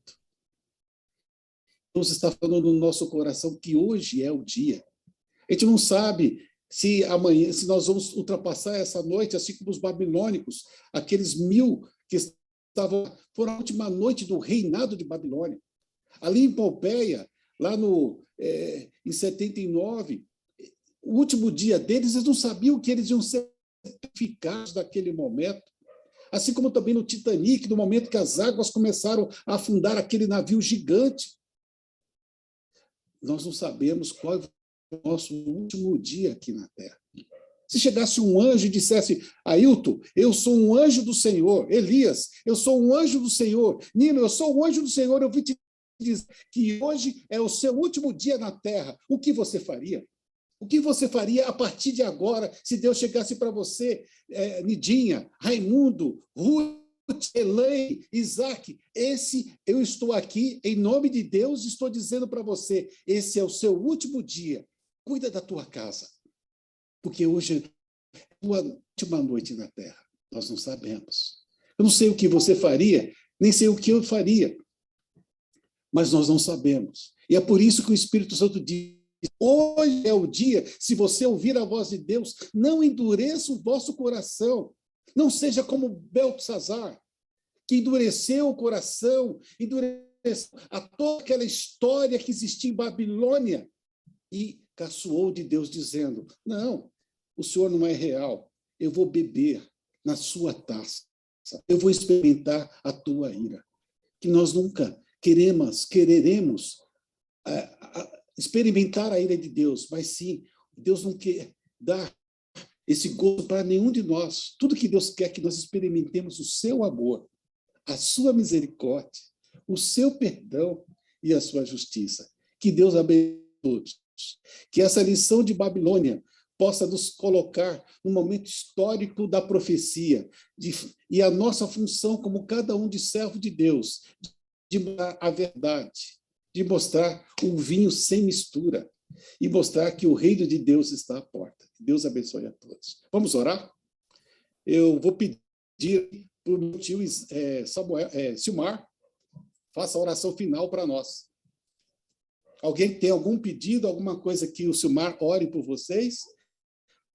Deus está falando no nosso coração que hoje é o dia. A gente não sabe se amanhã, se nós vamos ultrapassar essa noite, assim como os babilônicos, aqueles 1000 que foram a última noite do reinado de Babilônia. Ali em Pompeia, lá em 79, o último dia deles, eles não sabiam que eles iam ser eficazes naquele momento. Assim como também no Titanic, no momento que as águas começaram a afundar aquele navio gigante. Nós não sabemos qual é o nosso último dia aqui na Terra. Se chegasse um anjo e dissesse, Ailton, eu sou um anjo do Senhor. Elias, eu sou um anjo do Senhor. Nino, eu sou um anjo do Senhor. Eu vim te dizer que hoje é o seu último dia na Terra. O que você faria? O que você faria a partir de agora, se Deus chegasse para você, Nidinha, Raimundo, Ruth, Elaine, Isaac, eu estou aqui, em nome de Deus, estou dizendo para você, esse é o seu último dia. Cuida da tua casa. porque hoje é a tua última noite na terra. Nós não sabemos. Eu não sei o que você faria, nem sei o que eu faria, mas nós não sabemos. E é por isso que o Espírito Santo diz: hoje é o dia, se você ouvir a voz de Deus, não endureça o vosso coração. Não seja como Beltesazar, que endureceu o coração, endureceu a toda aquela história que existia em Babilônia e caçoou de Deus, dizendo: não, o Senhor não é real, eu vou beber na sua taça, eu vou experimentar a tua ira. Que nós nunca quereremos experimentar a ira de Deus, mas sim, Deus não quer dar esse gosto para nenhum de nós. Tudo que Deus quer é que nós experimentemos o seu amor, a sua misericórdia, o seu perdão e a sua justiça. Que Deus abençoe todos. Que essa lição de Babilônia possa nos colocar no momento histórico da profecia e a nossa função como cada um de servo de Deus, de mostrar a verdade, de mostrar o vinho sem mistura e mostrar que o reino de Deus está à porta. Que Deus abençoe a todos. Vamos orar? Eu vou pedir para o meu tio Silmar, faça a oração final para nós. Alguém tem algum pedido, alguma coisa que o Silmar ore por vocês?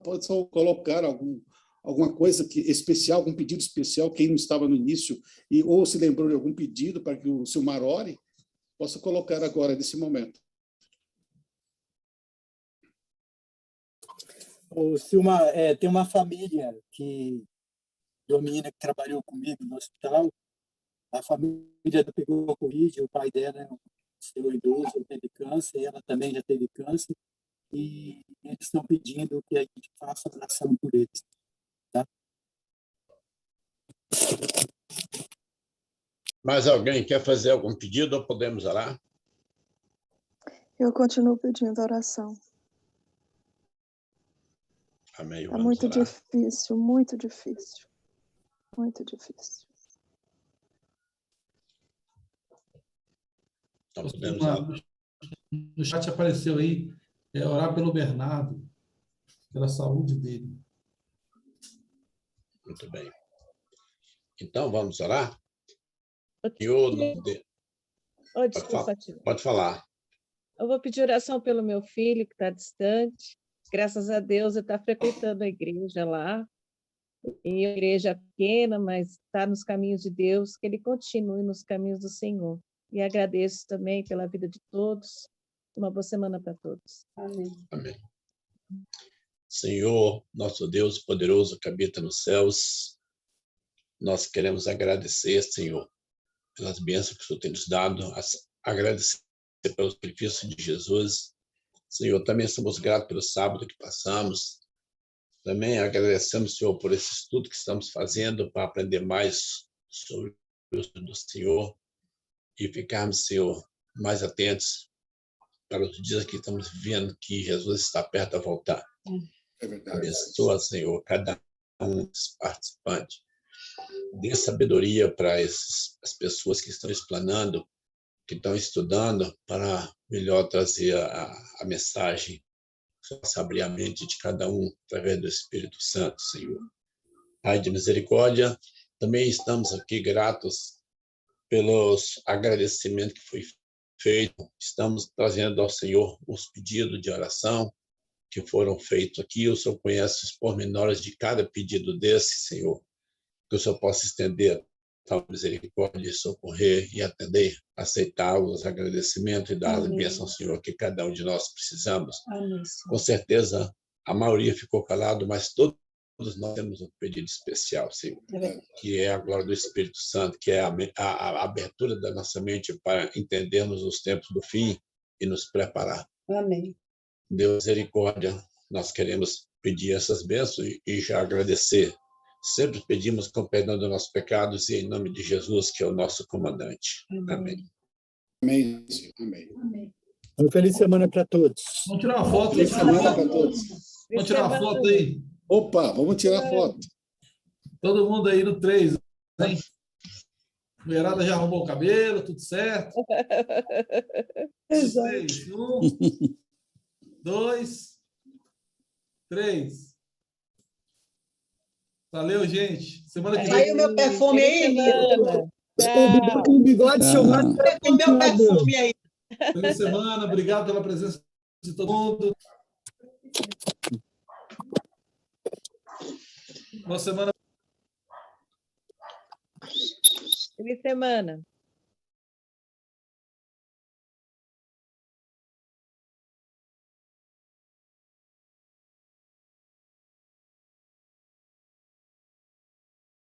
Pode só colocar alguma coisa especial, algum pedido especial, quem não estava no início, ou se lembrou de algum pedido para que o Silmar ore, posso colocar agora, nesse momento. O Silmar, tem uma família Domina, que trabalhou comigo no hospital. A família pegou Covid, o pai dela é um senhor idoso, teve câncer, ela também já teve câncer, e eles estão pedindo que a gente faça oração por eles. Tá? Mais alguém quer fazer algum pedido ou podemos orar? Eu continuo pedindo oração. Amém. É muito difícil, muito difícil. Muito difícil. Então, podemos orar. No chat apareceu aí, orar pelo Bernardo, pela saúde dele. Muito bem. Então, vamos orar? Desculpa, tio. Pode falar. Eu vou pedir oração pelo meu filho, que está distante. Graças a Deus, ele está frequentando a igreja lá. E a igreja é pequena, mas está nos caminhos de Deus, que ele continue nos caminhos do Senhor. E agradeço também pela vida de todos. Uma boa semana para todos. Amém. Amém. Senhor, nosso Deus poderoso que habita nos céus, nós queremos agradecer, Senhor, pelas bênçãos que o Senhor tem nos dado, agradecer pelo sacrifício de Jesus. Senhor, também somos gratos pelo sábado que passamos. Também agradecemos, Senhor, por esse estudo que estamos fazendo para aprender mais sobre o do Senhor e ficarmos, Senhor, mais atentos para os dias que estamos vivendo, que Jesus está perto a voltar. É verdade. Abençoa, Senhor, cada um dos participantes. Dê sabedoria para as pessoas que estão explanando, que estão estudando, para melhor trazer a mensagem. Faça abrir a mente de cada um através do Espírito Santo, Senhor. Pai de misericórdia, também estamos aqui gratos pelos agradecimentos que foi feito. Estamos trazendo ao Senhor os pedidos de oração que foram feitos aqui. O Senhor conhece os pormenores de cada pedido desse, Senhor. Que o Senhor possa estender tal misericórdia, socorrer e atender, aceitar os agradecimentos e dar as bênçãos, Senhor, que cada um de nós precisamos. Amém. Com certeza, a maioria ficou calado, mas todos nós temos um pedido especial, Senhor, que é a glória do Espírito Santo, que é a abertura da nossa mente para entendermos os tempos do fim e nos preparar. Amém. Deus, misericórdia, nós queremos pedir essas bênçãos e já agradecer. Sempre pedimos com perdão dos nossos pecados e em nome de Jesus, que é o nosso comandante. Amém. Amém. Amém. Amém. Uma feliz semana para todos. Vamos tirar uma foto. Feliz semana para todos. Vamos tirar uma foto aí. Opa, vamos tirar foto. Todo mundo aí no 3, hein? A mulherada já arrumou o cabelo, tudo certo. 3, 1, 2. 3. Valeu, gente. Semana que vem. Saiu meu perfume aí, Nilo. O bigode churrasco. Com meu perfume aí. Feliz semana. Obrigado pela presença de todo mundo. Boa semana. Feliz semana.